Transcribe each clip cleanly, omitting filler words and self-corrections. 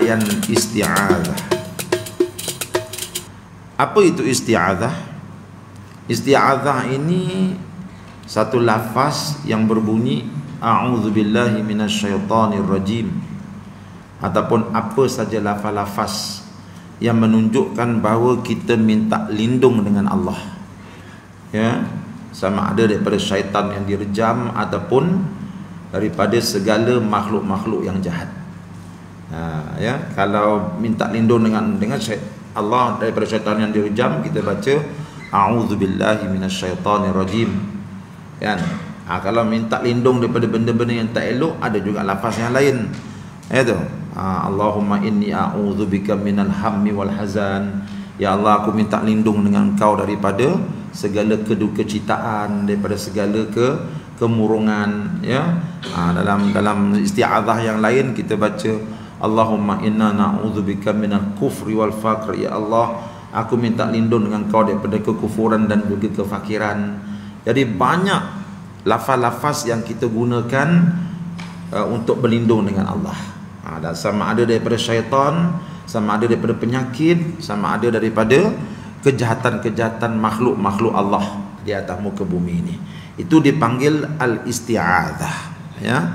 huraian isti'adzah. Apa itu isti'adzah? Isti'adzah ini satu lafaz yang berbunyi a'udzubillahi minasyaitonir rajim, ataupun apa saja lafaz-lafaz yang menunjukkan bahawa kita minta lindung dengan Allah, ya, sama ada daripada syaitan yang direjam ataupun daripada segala makhluk-makhluk yang jahat. Ya, kalau minta lindung dengan Allah daripada syaitan yang direjam, kita baca a'udzubillahi minasyaitonir rajim, kan? Kalau minta lindung daripada benda-benda yang tak elok, ada juga lafaz yang lain, itu Allahumma inni a'udzubika minal hammi wal hazan. Ya Allah, aku minta lindung dengan Engkau daripada segala kedukecitaan, daripada segala kemurungan, ya. Dalam isti'adzah yang lain kita baca Allahumma inna na'udzubika minal kufri wal faqr. Ya Allah, aku minta lindung dengan Engkau daripada kekufuran dan juga kefakiran. Jadi banyak lafaz-lafaz yang kita gunakan untuk berlindung dengan Allah. Dan sama ada daripada syaitan, sama ada daripada penyakit, sama ada daripada kejahatan-kejahatan makhluk-makhluk Allah di atas muka bumi ini. Itu dipanggil al-isti'adzah, ya.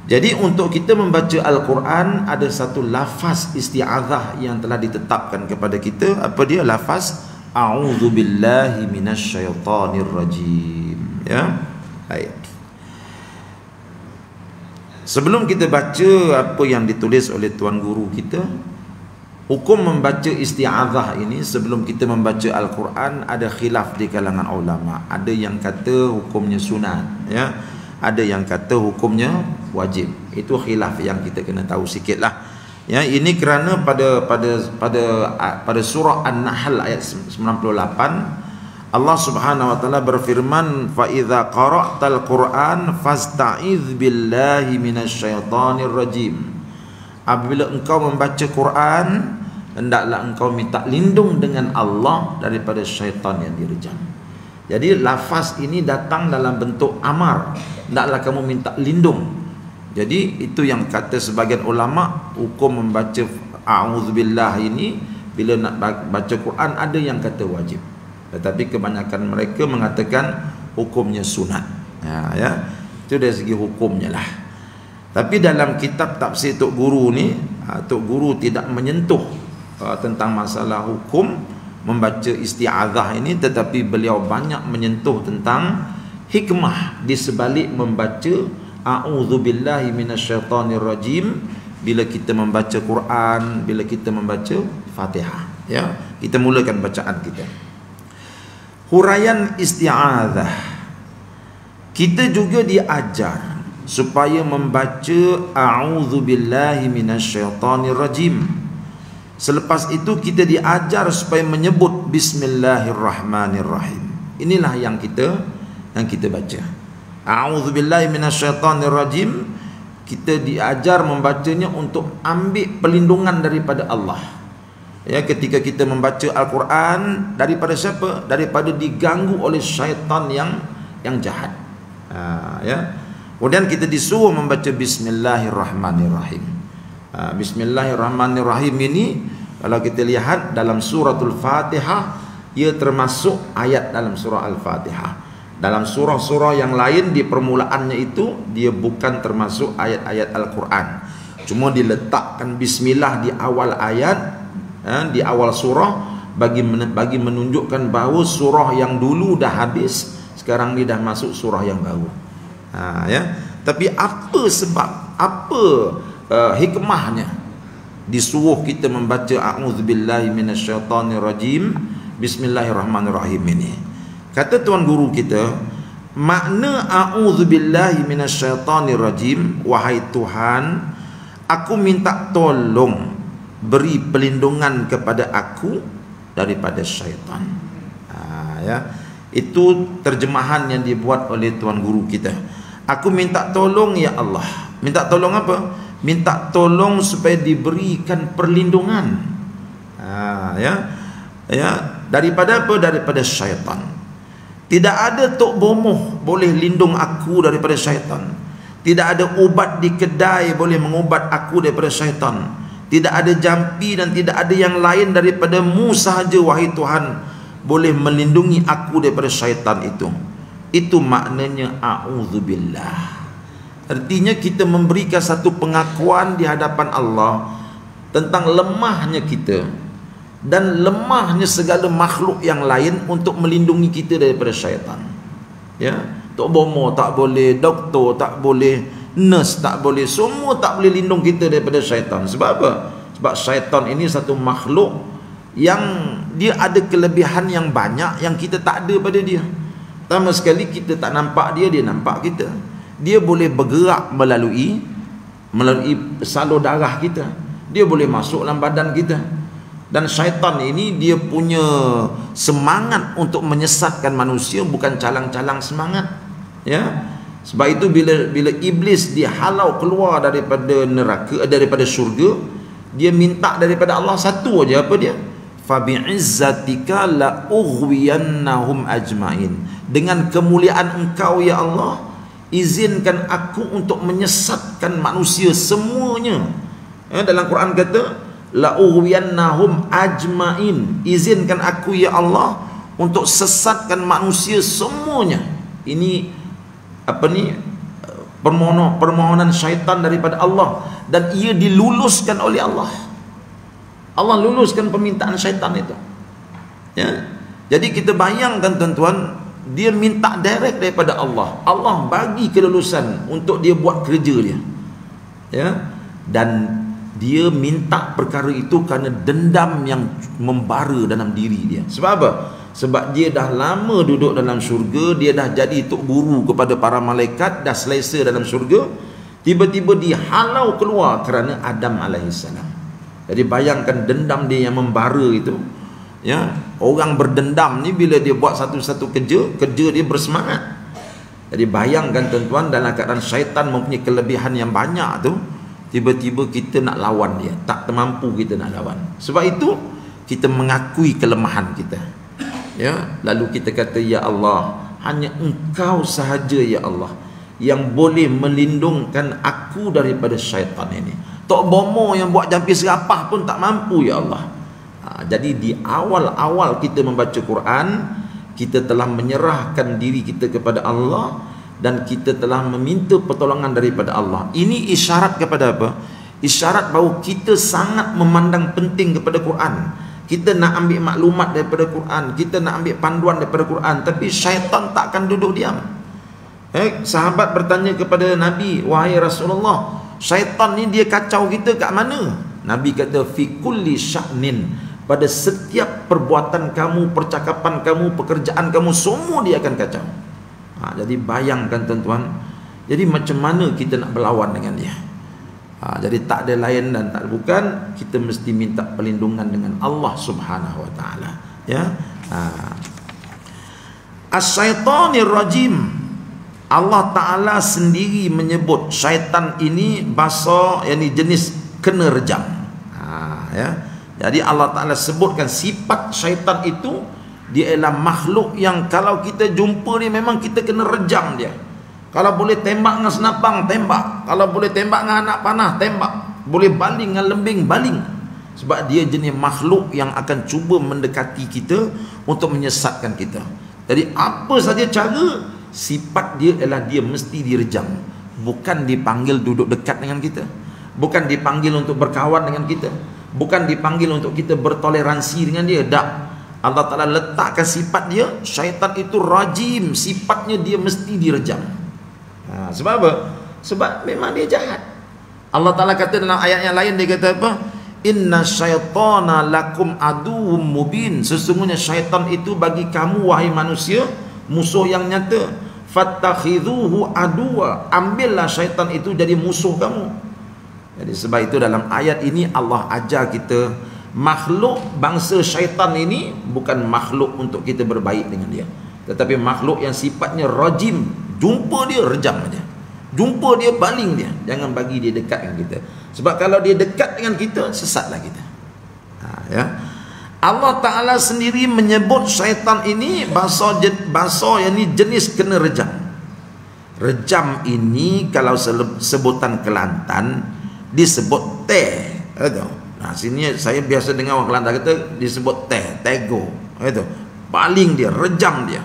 Jadi untuk kita membaca Al-Quran ada satu lafaz isti'adzah yang telah ditetapkan kepada kita. Apa dia? Lafaz a'udzubillahi minasyaitonir rajim, ya. Baik. Sebelum kita baca apa yang ditulis oleh tuan guru kita, hukum membaca isti'adzah ini sebelum kita membaca Al-Quran ada khilaf di kalangan ulama. Ada yang kata hukumnya sunat, ya. Ada yang kata hukumnya wajib. Itu khilaf yang kita kena tahu sikitlah. Ya, ini kerana pada surah An-Nahl ayat 98 Allah Subhanahu wa taala berfirman, fa idza qara'tal Qur'an fasta'iz billahi minasyaitonir rajim. Apabila engkau membaca Quran, hendaklah engkau minta lindung dengan Allah daripada syaitan yang direjam. Jadi lafaz ini datang dalam bentuk amar, hendaklah kamu minta lindung. Jadi itu yang kata sebagian ulama, hukum membaca a'udzubillah ini bila nak baca Quran ada yang kata wajib, tetapi kebanyakan mereka mengatakan hukumnya sunat, ya. Itu dari segi hukumnya lah. Tapi dalam kitab tafsir Tok Guru ni, Tok Guru tidak menyentuh tentang masalah hukum membaca isti'adzah ini, tetapi beliau banyak menyentuh tentang hikmah di sebalik membaca a'udzubillahi minasyaitonir rajim bila kita membaca Quran, bila kita membaca Fatihah, ya. Kita mulakan bacaan kita. Huraian isti'adzah, kita juga diajar supaya membaca a'udzubillahi minasyaitonir rajim. Selepas itu kita diajar supaya menyebut bismillahirrahmanirrahim. Inilah yang kita baca. A'udzubillahi minasyaitonir rajim, kita diajar membacanya untuk ambil perlindungan daripada Allah. Ya, ketika kita membaca Al-Quran, daripada siapa? Daripada diganggu oleh syaitan yang jahat. Ya. Kemudian kita disuruh membaca bismillahirrahmanirrahim. Bismillahirrahmanirrahim ini kalau kita lihat dalam suratul Fatihah, ia termasuk ayat dalam surah Al-Fatihah. Dalam surah-surah yang lain di permulaannya itu dia bukan termasuk ayat-ayat Al-Quran. Cuma diletakkan bismillah di awal ayat, di awal surah bagi menunjukkan bahawa surah yang dulu dah habis, sekarang ni dah masuk surah yang baru. Ya. Tapi apa sebab, apa hikmahnya disuruh kita membaca a'udzubillahi minasyaitonir rajim, bismillahirrahmanirrahim ini? Kata tuan guru kita, makna a'udzubillahi minasyaitonir rajim, wahai Tuhan, aku minta tolong, beri perlindungan kepada aku daripada syaitan. Ya. Itu terjemahan yang dibuat oleh tuan guru kita. Aku minta tolong ya Allah. Minta tolong apa? Minta tolong supaya diberikan perlindungan. Ya. Daripada apa? Daripada syaitan. Tidak ada tok bomoh boleh lindung aku daripada syaitan. Tidak ada ubat di kedai boleh mengubat aku daripada syaitan. Tidak ada jampi dan tidak ada yang lain daripada-Mu sahaja wahai Tuhan boleh melindungi aku daripada syaitan itu. Itu maknanya a'udzubillah. Artinya kita memberikan satu pengakuan di hadapan Allah tentang lemahnya kita dan lemahnya segala makhluk yang lain untuk melindungi kita daripada syaitan. Ya, Tok Bomo tak boleh, doktor tak boleh, nurse tak boleh, semua tak boleh lindung kita daripada syaitan. Sebab apa? Sebab syaitan ini satu makhluk yang dia ada kelebihan yang banyak yang kita tak ada pada dia. Pertama sekali, kita tak nampak dia, dia nampak kita. Dia boleh bergerak melalui salur darah kita. Dia boleh masuk dalam badan kita. Dan syaitan ini dia punya semangat untuk menyesatkan manusia, bukan calang-calang semangat. Ya. Sebab itu bila iblis dihalau keluar daripada neraka, daripada syurga, dia minta daripada Allah satu aja, apa dia? Fa bi'izzatika la ughwiyannahum ajmain. Dengan kemuliaan Engkau ya Allah, izinkan aku untuk menyesatkan manusia semuanya. Dalam Quran kata la ughwiyannahum ajmain. Izinkan aku ya Allah untuk sesatkan manusia semuanya. Ini apa ni? Permohonan syaitan daripada Allah, dan ia diluluskan oleh Allah. Allah luluskan permintaan syaitan itu. Ya. Jadi kita bayangkan tuan-tuan, dia minta direct daripada Allah. Allah bagi kelulusan untuk dia buat kerja dia. Ya. Dan dia minta perkara itu kerana dendam yang membara dalam diri dia. Sebab apa? Sebab dia dah lama duduk dalam syurga, dia dah jadi tok guru kepada para malaikat, dah selesa dalam syurga. Tiba-tiba dihalau keluar kerana Adam alaihissalam. Jadi bayangkan dendam dia yang membara itu. Ya, orang berdendam ni bila dia buat satu-satu kerja dia bersemangat. Jadi bayangkan tuan-tuan, dalam keadaan syaitan mempunyai kelebihan yang banyak tu, tiba-tiba kita nak lawan dia, tak termampu kita nak lawan. Sebab itu kita mengakui kelemahan kita. Ya, lalu kita kata, ya Allah, hanya Engkau sahaja ya Allah yang boleh melindungkan aku daripada syaitan ini. Tok Bomo yang buat jampi serapah pun tak mampu ya Allah. Jadi di awal-awal kita membaca Quran, kita telah menyerahkan diri kita kepada Allah dan kita telah meminta pertolongan daripada Allah. Ini isyarat kepada apa? Isyarat bahawa kita sangat memandang penting kepada Quran. Kita nak ambil maklumat daripada Quran, kita nak ambil panduan daripada Quran, tapi syaitan tak akan duduk diam. Sahabat bertanya kepada Nabi, wahai Rasulullah, syaitan ni dia kacau kita kat mana? Nabi kata, fi kulli sya'nin, pada setiap perbuatan kamu, percakapan kamu, pekerjaan kamu, semua dia akan kacau. Jadi bayangkan tuan-tuan, jadi macam mana kita nak berlawan dengan dia? Jadi tak ada lain dan tak bukan, kita mesti minta perlindungan dengan Allah Subhanahu wa taala. Ya. As-syaitanir rajim. Allah Taala sendiri menyebut syaitan ini bahasa yakni jenis kena rejam. Ya. Jadi Allah Taala sebutkan sifat syaitan itu, dia ialah makhluk yang kalau kita jumpa dia memang kita kena rejam dia. Kalau boleh tembak dengan senapang, tembak. Kalau boleh tembak dengan anak panah, tembak. Boleh baling dengan lembing, baling. Sebab dia jenis makhluk yang akan cuba mendekati kita untuk menyesatkan kita. Jadi apa saja cara, sifat dia ialah dia mesti direjam. Bukan dipanggil duduk dekat dengan kita, bukan dipanggil untuk berkawan dengan kita, bukan dipanggil untuk kita bertoleransi dengan dia. Tak. Allah Ta'ala letakkan sifat dia, syaitan itu rajim, sifatnya dia mesti direjam. Sebab apa? Sebab memang dia jahat. Allah Ta'ala kata dalam ayat yang lain, dia kata apa? Inna syaitana lakum aduwwum mubin. Sesungguhnya syaitan itu bagi kamu wahai manusia musuh yang nyata. Fattakhidhuhu aduwa. Ambillah syaitan itu jadi musuh kamu. Jadi sebab itu dalam ayat ini Allah ajar kita, makhluk bangsa syaitan ini bukan makhluk untuk kita berbaik dengan dia, tetapi makhluk yang sifatnya rajim. Jumpa dia rejam aja, jumpa dia baling dia, jangan bagi dia dekat dengan kita. Sebab kalau dia dekat dengan kita, sesatlah kita. Ya. Allah Ta'ala sendiri menyebut syaitan ini bahasa yang ini jenis kena rejam. Rejam ini kalau sebutan Kelantan disebut teh. Nah, sini saya biasa dengar orang Kelantan kata disebut teh, tego. Baling dia, rejam dia.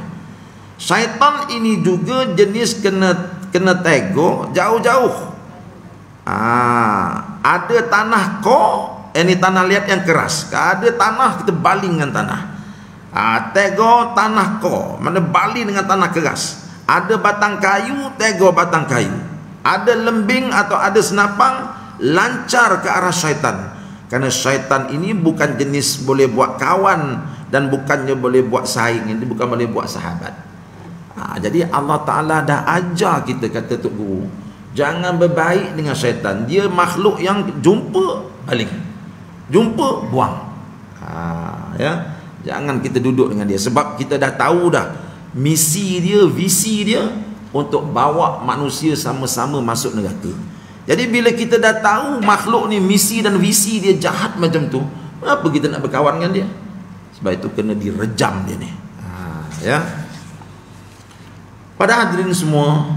Syaitan ini juga jenis kena tego jauh-jauh. Ada tanah ini tanah liat yang keras. Ada tanah kita baling dengan tanah. Tego tanah mana baling dengan tanah keras. Ada batang kayu, tego batang kayu. Ada lembing atau ada senapang, lancar ke arah syaitan. Karena syaitan ini bukan jenis boleh buat kawan dan bukannya boleh buat saing, ini bukan boleh buat sahabat. Jadi Allah Ta'ala dah ajar kita, kata Tok Guru, jangan berbaik dengan syaitan. Dia makhluk yang jumpa baling, jumpa buang. Ya, jangan kita duduk dengan dia, sebab kita dah tahu dah misi dia, visi dia untuk bawa manusia sama-sama masuk neraka. Jadi bila kita dah tahu makhluk ni misi dan visi dia jahat macam tu, apa kita nak berkawan dengan dia? Sebab itu kena direjam dia ni. Ya. Pada hadirin semua,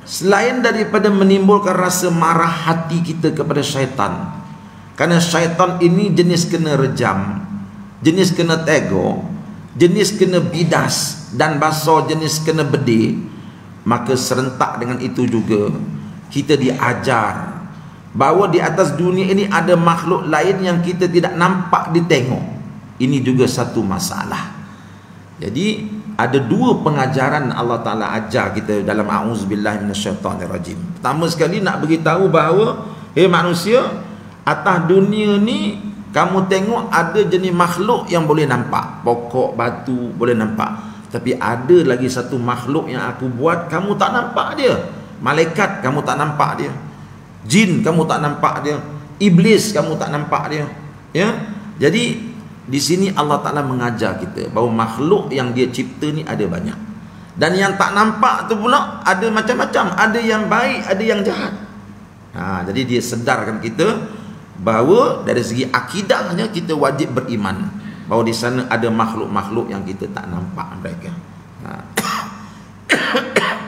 selain daripada menimbulkan rasa marah hati kita kepada syaitan, kerana syaitan ini jenis kena rejam, jenis kena tego, jenis kena bidas, dan bahasa jenis kena bedil, maka serentak dengan itu juga kita diajar bahawa di atas dunia ini ada makhluk lain yang kita tidak nampak ditengok. Ini juga satu masalah. Jadi ada dua pengajaran Allah Ta'ala ajar kita dalam a'udzubillahi minasyaitanirrajim. Pertama sekali nak beritahu bahawa manusia, atas dunia ni kamu tengok ada jenis makhluk yang boleh nampak, pokok, batu boleh nampak. Tapi ada lagi satu makhluk yang aku buat kamu tak nampak dia. Malaikat kamu tak nampak dia, jin kamu tak nampak dia, iblis kamu tak nampak dia. Ya. Jadi di sini Allah Ta'ala mengajar kita bahawa makhluk yang dia cipta ni ada banyak, dan yang tak nampak tu pula ada macam-macam, ada yang baik, ada yang jahat. Jadi dia sedarkan kita bahawa dari segi akidahnya kita wajib beriman bahawa di sana ada makhluk-makhluk yang kita tak nampak mereka.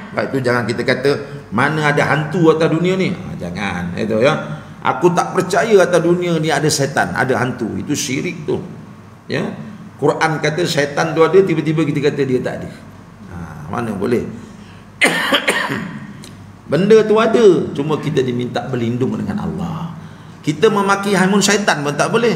Sebab itu jangan kita kata mana ada hantu atas dunia ni. Jangan, itu ya. Aku tak percaya atas dunia ni ada setan, ada hantu. Itu syirik tu. Ya. Quran kata syaitan tu ada, tiba-tiba kita kata dia tak ada. Mana boleh. Benda tu ada, cuma kita diminta berlindung dengan Allah. Kita memaki hamun syaitan pun tak boleh.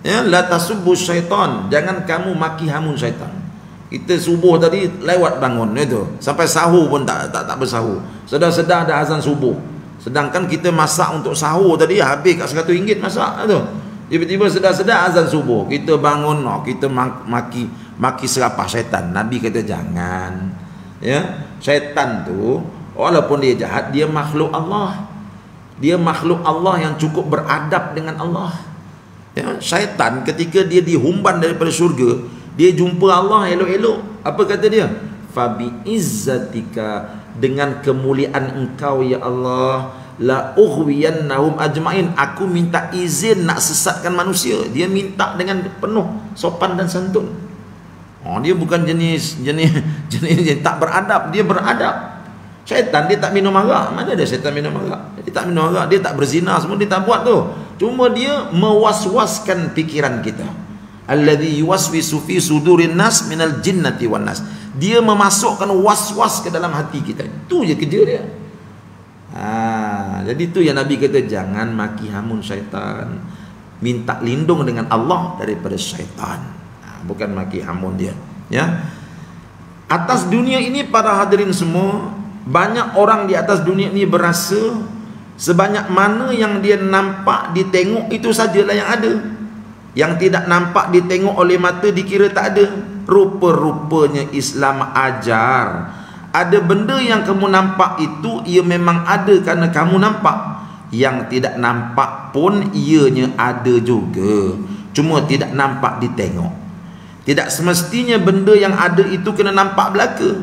Ya, la tasubbu syaitan, jangan kamu maki hamun syaitan. Kita subuh tadi lewat bangun itu, sampai sahur pun tak bersahur. Sedar-sedar dah azan subuh. Sedangkan kita masak untuk sahur tadi habis kat RM100 masak tu. Tiba-tiba sedar-sedar azan subuh, kita bangun, kita maki serapah syaitan. Nabi kata jangan. Ya, syaitan tu walaupun dia jahat, dia makhluk Allah. Dia makhluk Allah yang cukup beradab dengan Allah. Ya, syaitan ketika dia dihumban daripada syurga, dia jumpa Allah elok-elok. Apa kata dia? Fabi izzatika, dengan kemuliaan engkau ya Allah, la ughwiyannahum ajmain, aku minta izin nak sesatkan manusia. Dia minta dengan penuh sopan dan santun. Dia bukan jenis yang tak beradab, dia beradab. Syaitan dia tak minum arak. Mana ada syaitan minum arak? Dia tak minum arak, dia tak berzina, semua dia tak buat tu. Cuma dia mewaswaskan fikiran kita. Alladhi yuwaswisu fi sudurin nas minal jinnati wan nas. Dia memasukkan was-was ke dalam hati kita. Itu je kerja dia. Jadi tu yang Nabi kata jangan maki hamun syaitan. Minta lindung dengan Allah daripada syaitan. Bukan maki hamun dia. Ya. Atas dunia ini para hadirin semua, banyak orang di atas dunia ini berasa sebanyak mana yang dia nampak, ditengok, itu sajalah yang ada. Yang tidak nampak, ditengok oleh mata, dikira tak ada. Rupa-rupanya Islam ajar ada benda yang kamu nampak itu ia memang ada kerana kamu nampak. Yang tidak nampak pun ianya ada juga, cuma tidak nampak ditengok. Tidak semestinya benda yang ada itu kena nampak belaka.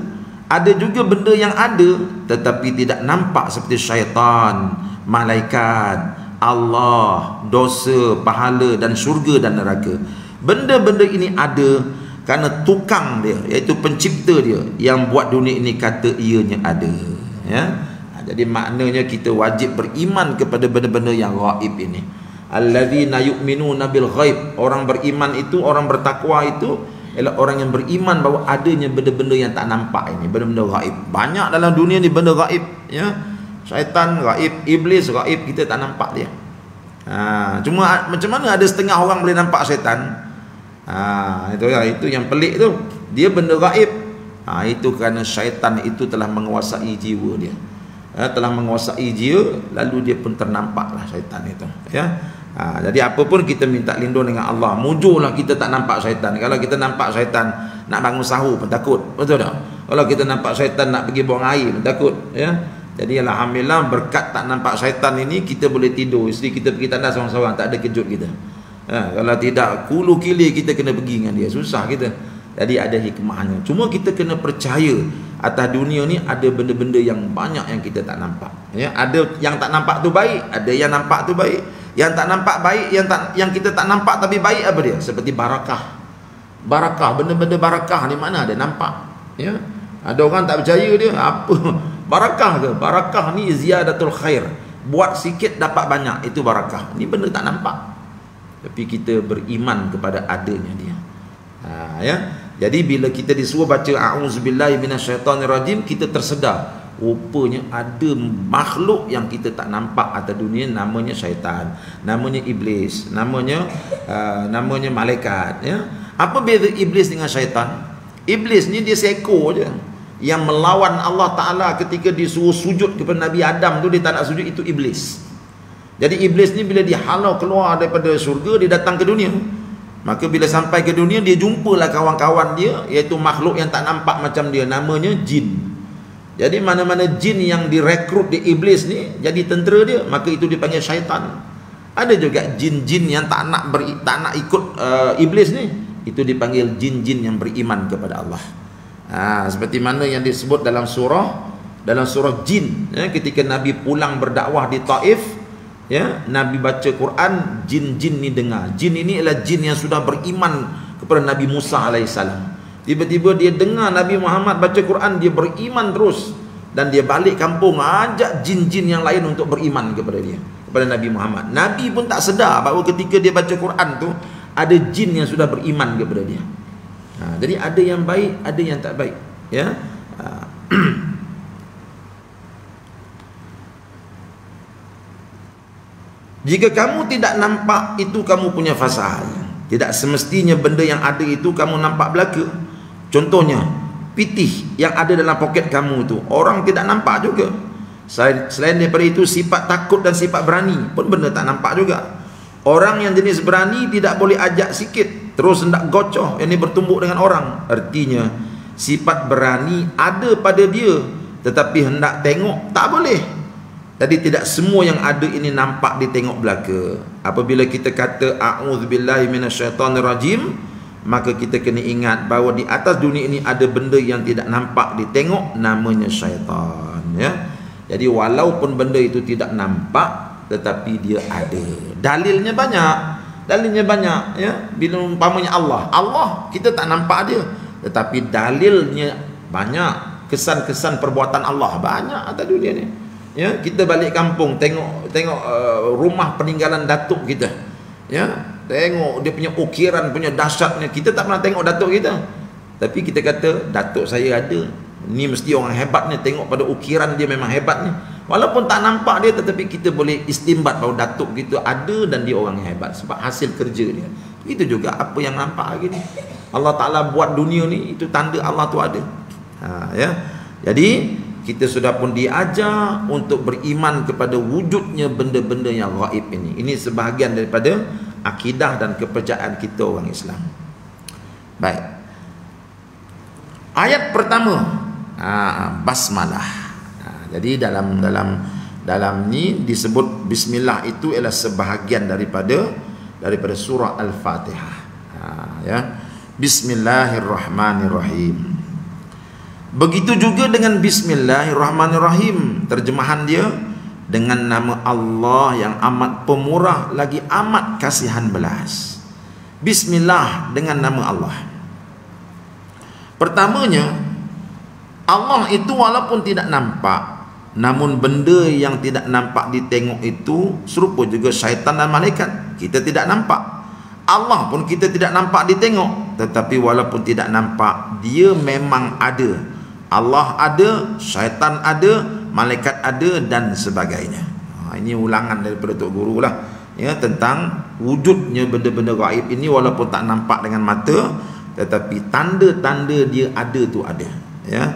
Ada juga benda yang ada tetapi tidak nampak, seperti syaitan, malaikat, Allah, dosa, pahala dan syurga dan neraka. Benda-benda ini ada kerana tukang dia, iaitu pencipta dia, yang buat dunia ini kata ianya ada. ya. Jadi maknanya kita wajib beriman kepada benda-benda yang ghaib ini. Alladzina yu'minuna bil ghaib. Orang beriman itu, orang bertakwa itu ialah orang yang beriman bahawa adanya benda-benda yang tak nampak ini, benda-benda ghaib. Banyak dalam dunia ni benda ghaib, ya. Syaitan ghaib, iblis ghaib, kita tak nampak dia. Cuma macam mana ada setengah orang boleh nampak syaitan? Itu yang pelik tu. Dia benda ghaib. Itu kerana syaitan itu telah menguasai jiwa dia. Telah menguasai dia, lalu dia pun ternampaklah syaitan itu, ya. Jadi apa pun kita minta lindung dengan Allah. Mujurlah kita tak nampak syaitan. Kalau kita nampak syaitan nak bangun sahur pun takut, betul tak? Kalau kita nampak syaitan nak pergi buang air pun takut, ya. Jadi alhamdulillah berkat tak nampak syaitan ini kita boleh tidur. Isteri kita pergi tandas seorang-seorang, tak ada kejut kita. Kalau tidak, kulu kili kita kena pergi dengan dia, susah kita. Jadi ada hikmahnya. Cuma kita kena percaya atas dunia ni ada benda-benda yang banyak yang kita tak nampak, ya. Ada yang tak nampak tu baik, ada yang nampak tu baik. Yang tak nampak baik, yang kita tak nampak tapi baik apa dia? Seperti barakah. Barakah, benda-benda barakah ni mana ada nampak, ya. Ada orang tak percaya dia, apa barakah ke? Barakah ni ziyadatul khair. Buat sikit dapat banyak, itu barakah. Ni benda tak nampak. Tapi kita beriman kepada adanya dia. Ya. Jadi bila kita disuruh baca a'udzubillahi minasyaitonirrajim, kita tersedar rupanya ada makhluk yang kita tak nampak atas dunia, namanya syaitan, namanya iblis, namanya malaikat, ya. Apa beza iblis dengan syaitan? Iblis ni dia seekor je yang melawan Allah Ta'ala ketika disuruh sujud kepada Nabi Adam tu, dia tak nak sujud, itu iblis. Jadi iblis ni bila dihalau keluar daripada syurga, dia datang ke dunia. Maka bila sampai ke dunia, dia jumpalah kawan-kawan dia, iaitu makhluk yang tak nampak macam dia, namanya jin. Jadi mana-mana jin yang direkrut di iblis ni jadi tentera dia, maka itu dipanggil syaitan. Ada juga jin-jin yang tak nak ikut iblis ni, itu dipanggil jin-jin yang beriman kepada Allah. Seperti mana yang disebut dalam surah jin, ya, ketika Nabi pulang berdakwah di Taif, ya, Nabi baca Quran, jin-jin ni dengar. Jin ini adalah jin yang sudah beriman kepada Nabi Musa alaihissalam. Tiba-tiba dia dengar Nabi Muhammad baca Quran, dia beriman terus, dan dia balik kampung ajak jin-jin yang lain untuk beriman kepada dia, kepada Nabi Muhammad. Nabi pun tak sedar bahawa ketika dia baca Quran tu ada jin yang sudah beriman kepada dia. Jadi ada yang baik, ada yang tak baik, ya. Jika kamu tidak nampak, itu kamu punya fasal. Tidak semestinya benda yang ada itu kamu nampak belaka. Contohnya, pitih yang ada dalam poket kamu itu, orang tidak nampak juga. Selain daripada itu, sifat takut dan sifat berani pun benda tak nampak juga. Orang yang jenis berani tidak boleh ajak sikit terus hendak gocoh, yang ini bertumbuk dengan orang. Artinya sifat berani ada pada dia, tetapi hendak tengok tak boleh. Jadi tidak semua yang ada ini nampak ditengok belaka. Apabila kita kata a'udzubillahi minasyaitonirrajim, maka kita kena ingat bahawa di atas dunia ini ada benda yang tidak nampak ditengok, namanya syaitan, ya. Jadi walaupun benda itu tidak nampak, tetapi dia ada. Dalilnya banyak, ya. Bila umpamanya Allah kita tak nampak dia, tetapi dalilnya banyak. Kesan-kesan perbuatan Allah banyak atas dunia ni. Ya, kita balik kampung tengok rumah peninggalan datuk kita, ya, tengok dia punya ukiran punya dahsyatnya. Kita tak pernah tengok datuk kita, tapi kita kata datuk saya ada, ni mesti orang hebatnya, tengok pada ukiran dia memang hebatnya. Walaupun tak nampak dia, tetapi kita boleh istimbat bahawa datuk kita ada dan dia orang yang hebat sebab hasil kerja dia. Itu juga apa yang nampak hari ni. Allah Ta'ala buat dunia ni, itu tanda Allah tu ada. Ya. Jadi kita sudah pun diajar untuk beriman kepada wujudnya benda-benda yang gaib ini. Ini sebahagian daripada akidah dan kepercayaan kita orang Islam. Baik. Ayat pertama, basmalah. Jadi dalam ni disebut bismillah itu ialah sebahagian daripada surah Al-Fatihah. Ya. Bismillahirrahmanirrahim. Begitu juga dengan bismillahirrahmanirrahim. Terjemahan dia, dengan nama Allah yang amat pemurah lagi amat kasihan belas. Bismillah, dengan nama Allah. Pertamanya, Allah itu walaupun tidak nampak, Namun benda yang tidak nampak ditengok itu serupa juga syaitan dan malaikat. Kita tidak nampak. Allah pun kita tidak nampak ditengok, tetapi walaupun tidak nampak, dia memang ada. Allah ada, syaitan ada, malaikat ada dan sebagainya. Ini ulangan daripada Tok Guru lah, ya, tentang wujudnya benda-benda gaib ini walaupun tak nampak dengan mata, tetapi tanda-tanda dia ada tu ada, ya.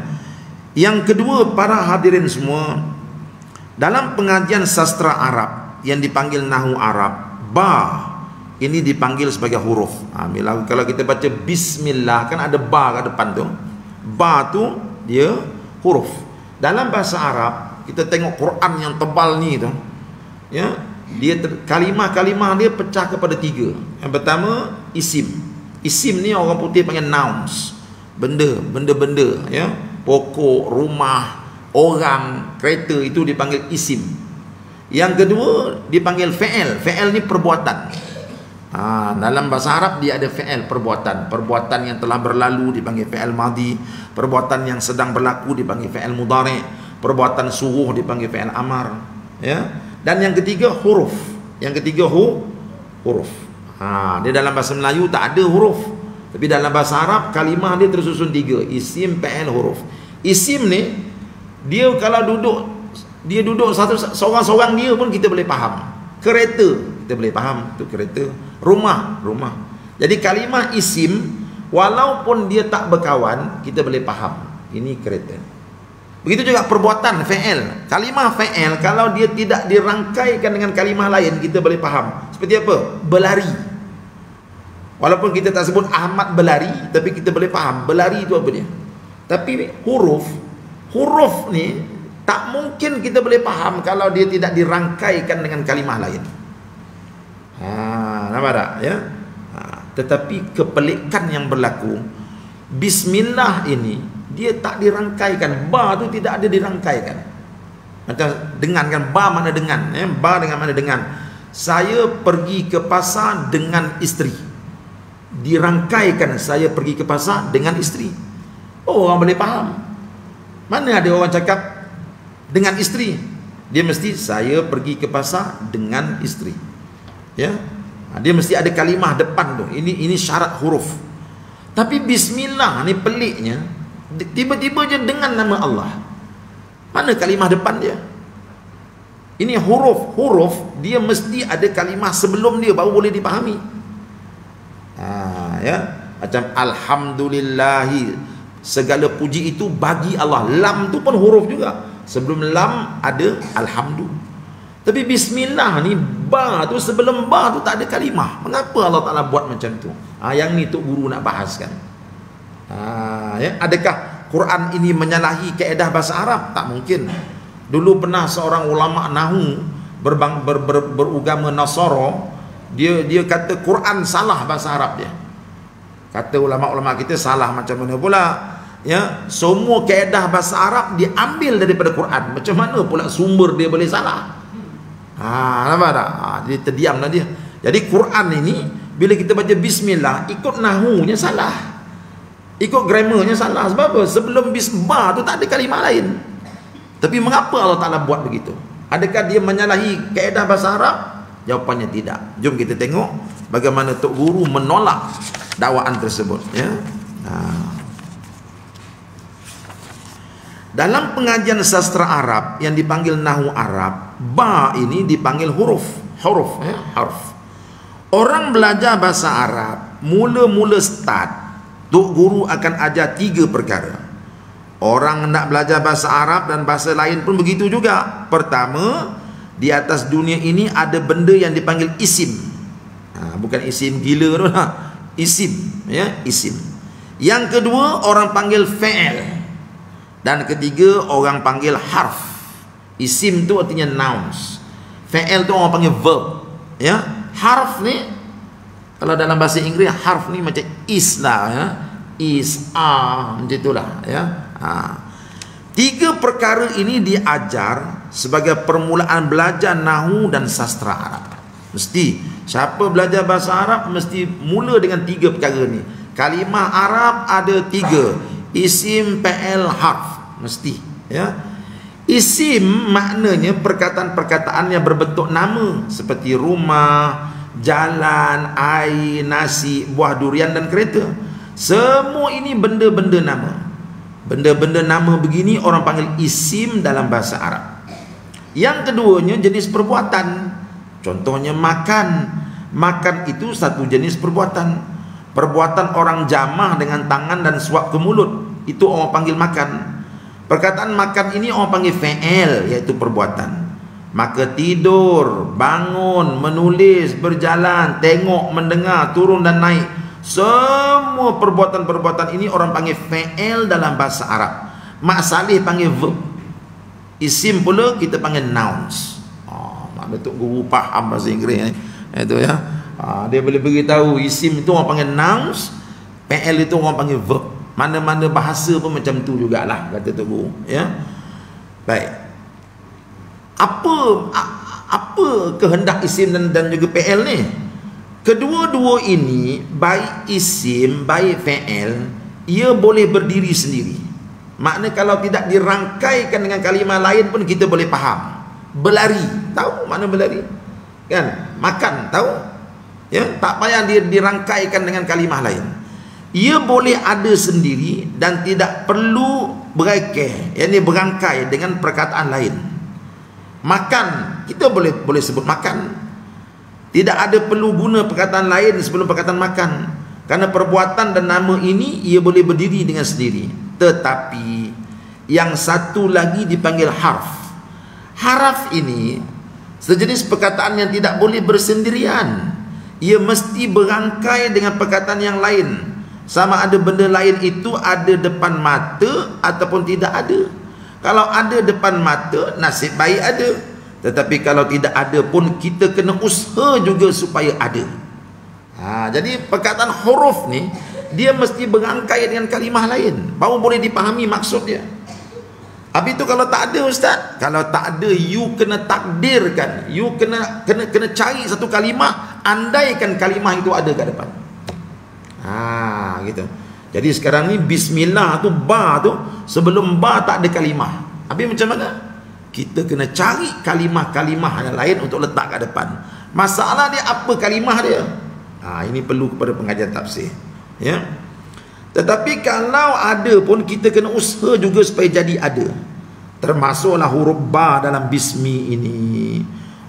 Yang kedua, para hadirin semua, dalam pengajian sastra Arab yang dipanggil Nahu Arab, ba ini dipanggil sebagai huruf. Kalau kita baca bismillah kan ada ba kat depan tu. Ba tu dia huruf. Dalam bahasa Arab, kita tengok Quran yang tebal ni tu, ya, dia kalimah-kalimah dia pecah kepada 3. Yang pertama isim. Isim ni orang putih panggil nouns. Benda-benda, ya. Pokok, rumah, orang, kereta, itu dipanggil isim. Yang kedua dipanggil fi'il. Fi'il ni perbuatan. Dalam bahasa Arab dia ada fi'il, perbuatan. Perbuatan yang telah berlalu dipanggil fi'il madhi. Perbuatan yang sedang berlaku dipanggil fi'il mudhari'. Perbuatan suruh dipanggil fi'il amar, ya. Dan yang ketiga huruf. Yang ketiga huruf. Dia dalam bahasa Melayu tak ada huruf, tapi dalam bahasa Arab kalimah dia tersusun 3, isim, fi'il, huruf. Isim ni dia kalau duduk seorang-seorang dia pun kita boleh faham. Kereta kita boleh faham tu kereta. Rumah. Jadi kalimah isim walaupun dia tak berkawan kita boleh faham ini kereta. Begitu juga perbuatan fi'il. Kalimah fi'il kalau dia tidak dirangkaikan dengan kalimah lain kita boleh faham. Seperti apa? Berlari. Walaupun kita tak sebut Ahmad berlari, tapi kita boleh faham berlari itu apa dia. Tapi huruf ni tak mungkin kita boleh faham kalau dia tidak dirangkaikan dengan kalimah lain. Nampak tak, ya? Tetapi kepelikan yang berlaku, bismillah ini dia tak dirangkaikan. Ba tu tidak ada dirangkaikan. Macam dengan kan, ba mana dengan, ya? Ba dengan mana dengan. Saya pergi ke pasar dengan isteri. Dirangkaikan saya pergi ke pasar dengan isteri. Orang boleh faham. Mana ada orang cakap dengan isteri, dia mesti saya pergi ke pasar dengan isteri, ya. Dia mesti ada kalimah depan tu. Ini syarat huruf. Tapi bismillah ni peliknya, tiba-tiba je dengan nama Allah. Mana kalimah depan dia? Ini huruf dia mesti ada kalimah sebelum dia baru boleh dipahami. Ya, macam alhamdulillahi, segala puji itu bagi Allah. Lam tu pun huruf juga. Sebelum lam ada alhamdu. Tapi bismillah ni, ba tu sebelum ba tu tak ada kalimah. Mengapa Allah Ta'ala buat macam tu? Yang ni Tok Guru nak bahaskan. Ya, adakah Quran ini menyalahi kaedah bahasa Arab? Tak mungkin. Dulu pernah seorang ulama nahu beragama Nasara, dia kata Quran salah bahasa Arab dia. Kata ulama-ulama kita salah macam mana pula? Ya, semua kaedah bahasa Arab diambil daripada Quran. Macam mana pula sumber dia boleh salah? Nampak tak? Jadi terdiamlah dia. Jadi Quran ini bila kita baca bismillah, ikut nahunya salah, ikut grammarnya salah. Sebab apa? Sebelum bismillah tu tak ada kalimah lain. Tapi mengapa Allah Ta'ala buat begitu? Adakah dia menyalahi kaedah bahasa Arab? Jawapannya tidak. Jom kita tengok bagaimana Tok Guru menolak dakwaan tersebut, ya. Dalam pengajian sastra Arab yang dipanggil Nahu Arab, ba ini dipanggil huruf, ya, harf. Orang belajar bahasa Arab, mula-mula start, Tok Guru akan ajar 3 perkara. Orang nak belajar bahasa Arab dan bahasa lain pun begitu juga. Pertama, di atas dunia ini ada benda yang dipanggil isim. Bukan isim gila tu lah. Isim, ya, isim. Yang kedua orang panggil fi'il. Dan ketiga orang panggil harf. Isim tu artinya nouns. Fi'il tu orang panggil verb, ya. Harf ni kalau dalam bahasa Inggeris harf ni macam is lah, ya. Is, macam itulah, ya. 3 perkara ini diajar sebagai permulaan belajar nahu dan sastra Arab. Mesti siapa belajar bahasa Arab mesti mula dengan 3 perkara ni. Kalimah Arab ada 3, isim, fi'il, harf, mesti, ya. Isim maknanya perkataan-perkataan yang berbentuk nama, seperti rumah, jalan, air, nasi, buah durian dan kereta. Semua ini benda-benda nama. Benda-benda nama begini orang panggil isim dalam bahasa Arab. Yang keduanya jenis perbuatan. Contohnya makan. Makan itu satu jenis perbuatan. Perbuatan orang jamah dengan tangan dan suap ke mulut, itu orang panggil makan. Perkataan makan ini orang panggil fi'il, iaitu perbuatan. Maka tidur, bangun, menulis, berjalan, tengok, mendengar, turun dan naik, semua perbuatan-perbuatan ini orang panggil fi'il dalam bahasa Arab. Mak salih panggil verb. Isim pula kita panggil nouns. Mak Datuk Guru faham bahasa Inggeris itu ya. Dia boleh beritahu isim itu orang panggil nouns, fi'il itu orang panggil verb. Mana-mana bahasa pun macam tu jugalah, kata Tok Guru, ya. Baik. Apa kehendak isim dan juga fi'il ni? Kedua-dua ini, baik isim, baik fi'il, ia boleh berdiri sendiri. Makna kalau tidak dirangkaikan dengan kalimah lain pun kita boleh faham. Berlari, tahu makna berlari? Kan? Makan, tahu? Ya, tak payah dia dirangkaikan dengan kalimah lain. Ia boleh ada sendiri dan tidak perlu berakeh, yakni berangkai dengan perkataan lain. Makan, kita boleh sebut makan. Tidak ada perlu guna perkataan lain sebelum perkataan makan. Karena perbuatan dan nama ini ia boleh berdiri dengan sendiri. Tetapi yang satu lagi dipanggil harf. Haraf ini sejenis perkataan yang tidak boleh bersendirian. Ia mesti berangkai dengan perkataan yang lain. Sama ada benda lain itu ada depan mata ataupun tidak ada. Kalau ada depan mata, nasib baik ada. Tetapi kalau tidak ada pun kita kena usaha juga supaya ada. Jadi perkataan huruf ni dia mesti berangkai dengan kalimah lain, baru boleh dipahami maksud dia. Habis itu kalau tak ada, ustaz, kalau tak ada, you kena takdirkan, you kena cari satu kalimah, andaikan kalimah itu ada kat depan. Gitu. Jadi sekarang ni bismillah tu, ba tu, sebelum ba tak ada kalimah. Habis macam mana? Kita kena cari kalimah-kalimah yang lain untuk letak kat depan. Masalah dia apa kalimah dia? Ini perlu kepada pengajian tafsir, ya. Tetapi kalau ada pun kita kena usaha juga supaya jadi ada. Termasuklah huruf ba dalam bismi ini.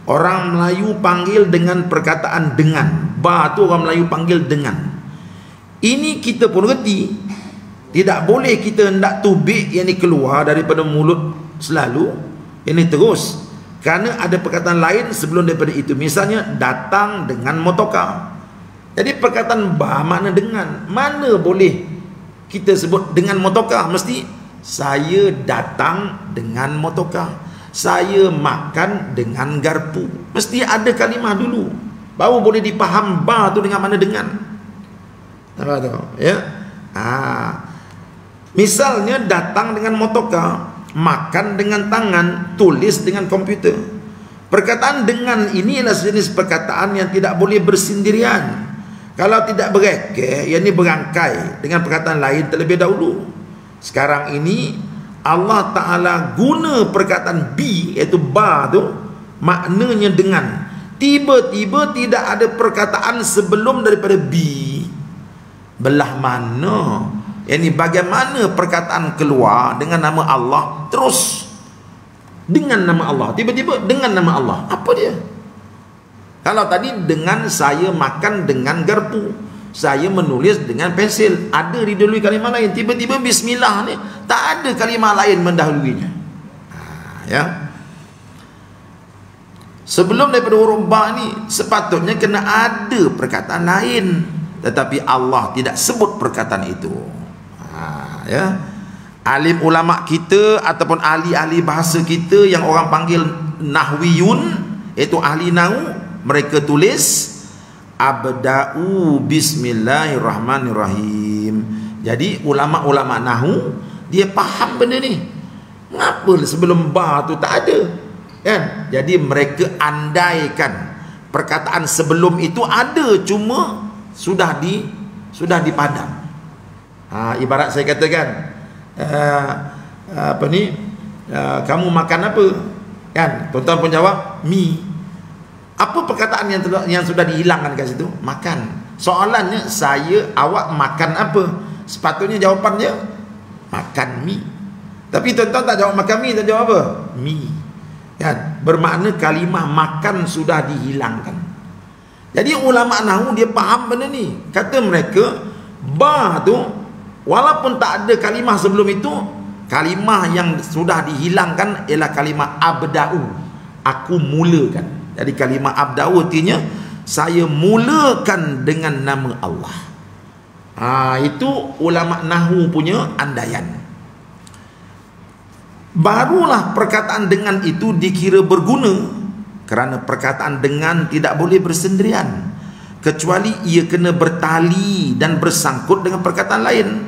Orang Melayu panggil dengan perkataan dengan. Ba tu orang Melayu panggil dengan. Ini kita pun reti. Tidak boleh kita hendak tubik yang ni keluar daripada mulut selalu, yang ni terus. Kerana ada perkataan lain sebelum daripada itu. Misalnya datang dengan motoka. Jadi perkataan ba makna dengan. Mana boleh kita sebut dengan motoka? Mesti saya datang dengan motoka, saya makan dengan garpu. Mesti ada kalimah dulu, baru boleh dipaham ba tu dengan mana dengan. Apa tu? Ya. Misalnya datang dengan motoka, makan dengan tangan, tulis dengan komputer. Perkataan dengan ini adalah jenis perkataan yang tidak boleh bersendirian. Kalau tidak berakeh, yang ini berangkai dengan perkataan lain terlebih dahulu. Sekarang ini Allah Ta'ala guna perkataan bi, iaitu ba tu, maknanya dengan. Tiba-tiba tidak ada perkataan sebelum daripada bi. Belah mana? Ini bagaimana perkataan keluar dengan nama Allah terus dengan nama Allah, tiba-tiba dengan nama Allah. Apa dia? Kalau tadi dengan saya makan dengan garpu, saya menulis dengan pensil, ada didahului kalimah lain. Tiba-tiba bismillah ni tak ada kalimah lain mendahuluinya. Ya. Sebelum daripada huruf ba ni sepatutnya kena ada perkataan lain, tetapi Allah tidak sebut perkataan itu. Ya. Alim ulama kita ataupun ahli-ahli bahasa kita yang orang panggil nahwiyun, iaitu ahli nahwu, mereka tulis abda'u bismillahirrahmanirrahim. Jadi ulama-ulama nahwu dia faham benda ni. Ngapa sebelum ba tu tak ada? Kan? Jadi mereka andaikan perkataan sebelum itu ada, cuma sudah dipadam. Ibarat saya katakan apa ni, kamu makan apa? Kan? Tuan-tuan pun jawab, mi. Apa perkataan yang sudah dihilangkan kat situ? Makan. Soalannya, awak makan apa? Sepatutnya jawapannya makan mi. Tapi tuan-tuan tak jawab makan mi, tak jawab apa? Mi. Kan? Bermakna kalimah makan sudah dihilangkan. Jadi ulama nahwu dia faham benda ni. Kata mereka, ba tu walaupun tak ada kalimah sebelum itu, kalimah yang sudah dihilangkan ialah kalimah abda'u. Aku mulakan. Jadi kalimah abda'u artinya saya mulakan dengan nama Allah. Itu ulama nahwu punya andaian. Barulah perkataan dengan itu dikira berguna, kerana perkataan dengan tidak boleh bersendirian kecuali ia kena bertali dan bersangkut dengan perkataan lain.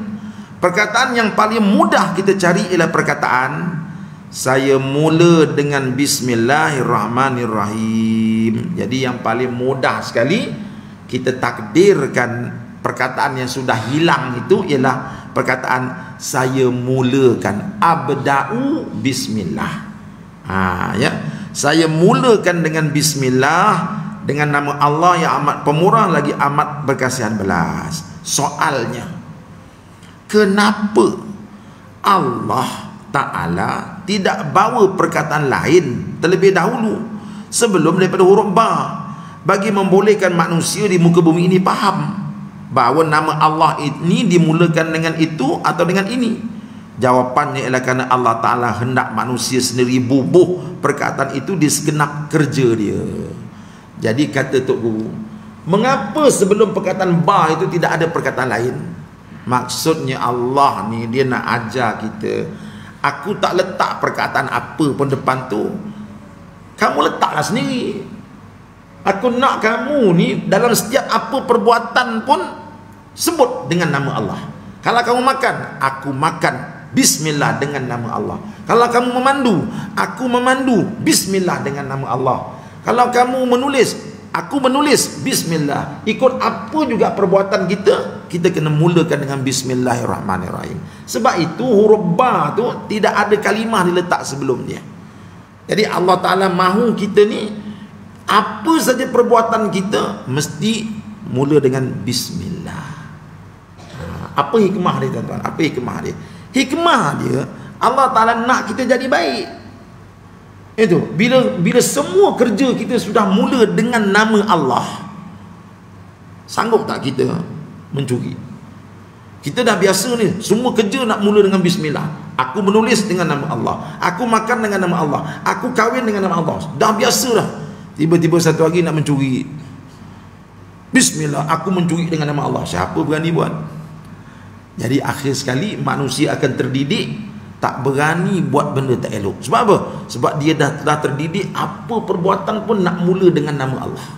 Perkataan yang paling mudah kita cari ialah perkataan saya mula dengan bismillahirrahmanirrahim. Jadi yang paling mudah sekali kita takdirkan perkataan yang sudah hilang itu ialah perkataan saya mulakan, abda'u bismillah. Ya, saya mulakan dengan bismillah, dengan nama Allah yang amat pemurah lagi amat berkasihan belas. Soalnya, kenapa Allah Ta'ala tidak bawa perkataan lain terlebih dahulu sebelum daripada huruf ba, bagi membolehkan manusia di muka bumi ini faham bahawa nama Allah ini dimulakan dengan itu atau dengan ini? Jawapannya ialah kerana Allah Ta'ala hendak manusia sendiri bubuh perkataan itu di segenap kerja dia. Jadi kata Tok Guru, mengapa sebelum perkataan ba itu tidak ada perkataan lain? Maksudnya Allah ni dia nak ajar kita, aku tak letak perkataan apa pun depan tu, kamu letaklah sendiri. Aku nak kamu ni dalam setiap apa perbuatan pun sebut dengan nama Allah. Kalau kamu makan, aku makan bismillah dengan nama Allah. Kalau kamu memandu, aku memandu bismillah dengan nama Allah. Kalau kamu menulis, aku menulis bismillah. Ikut apa juga perbuatan kita, kita kena mulakan dengan bismillahirrahmanirrahim. Sebab itu huruf ba tu tidak ada kalimah diletak sebelum dia. Jadi Allah Ta'ala mahu kita ni apa saja perbuatan kita mesti mula dengan bismillah. Apa hikmah dia tuan-tuan? Apa hikmah dia? Hikmah dia, Allah Ta'ala nak kita jadi baik. Itu bila semua kerja kita sudah mula dengan nama Allah, sanggup tak kita mencuri? Kita dah biasa ni, semua kerja nak mula dengan bismillah. Aku menulis dengan nama Allah, aku makan dengan nama Allah, aku kahwin dengan nama Allah. Dah biasa dah. Tiba-tiba satu hari nak mencuri, bismillah, aku mencuri dengan nama Allah. Siapa berani buat? Jadi akhir sekali manusia akan terdidik tak berani buat benda tak elok. Sebab apa? Sebab dia dah terdidik apa perbuatan pun nak mula dengan nama Allah.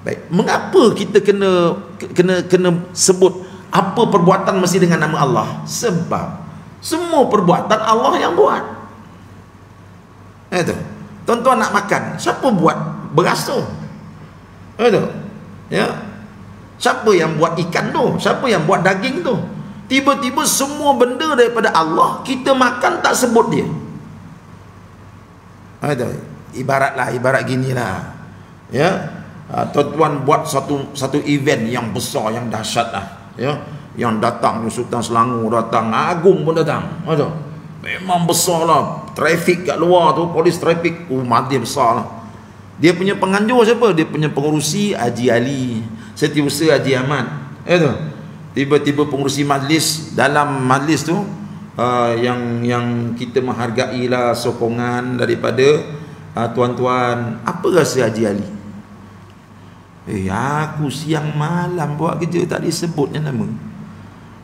Baik, mengapa kita kena sebut apa perbuatan mesti dengan nama Allah? Sebab semua perbuatan Allah yang buat. Itu. Tuan-tuan nak makan, siapa buat beras tu? Itu. Ya. Siapa yang buat ikan tu? Siapa yang buat daging tu? Tiba-tiba semua benda daripada Allah kita makan tak sebut dia. Itu. Ibarat ginilah. Ya. Tuan-tuan buat satu event yang besar, yang dahsyat lah. Ya. Yang datang Sultan Selangor datang, Agung pun datang. Itu. Memang besar lah. Trafik kat luar tu, polis trafik, mati besar lah. Dia punya penganjur siapa? Dia punya pengurusi Haji Ali, Setiausaha Haji Ahmad. Itu. Tiba-tiba pengurusi majlis, dalam majlis tu yang kita menghargailah sokongan daripada tuan-tuan. Apa rasa Haji Ali? Aku siang malam buat kerja tak disebutnya nama.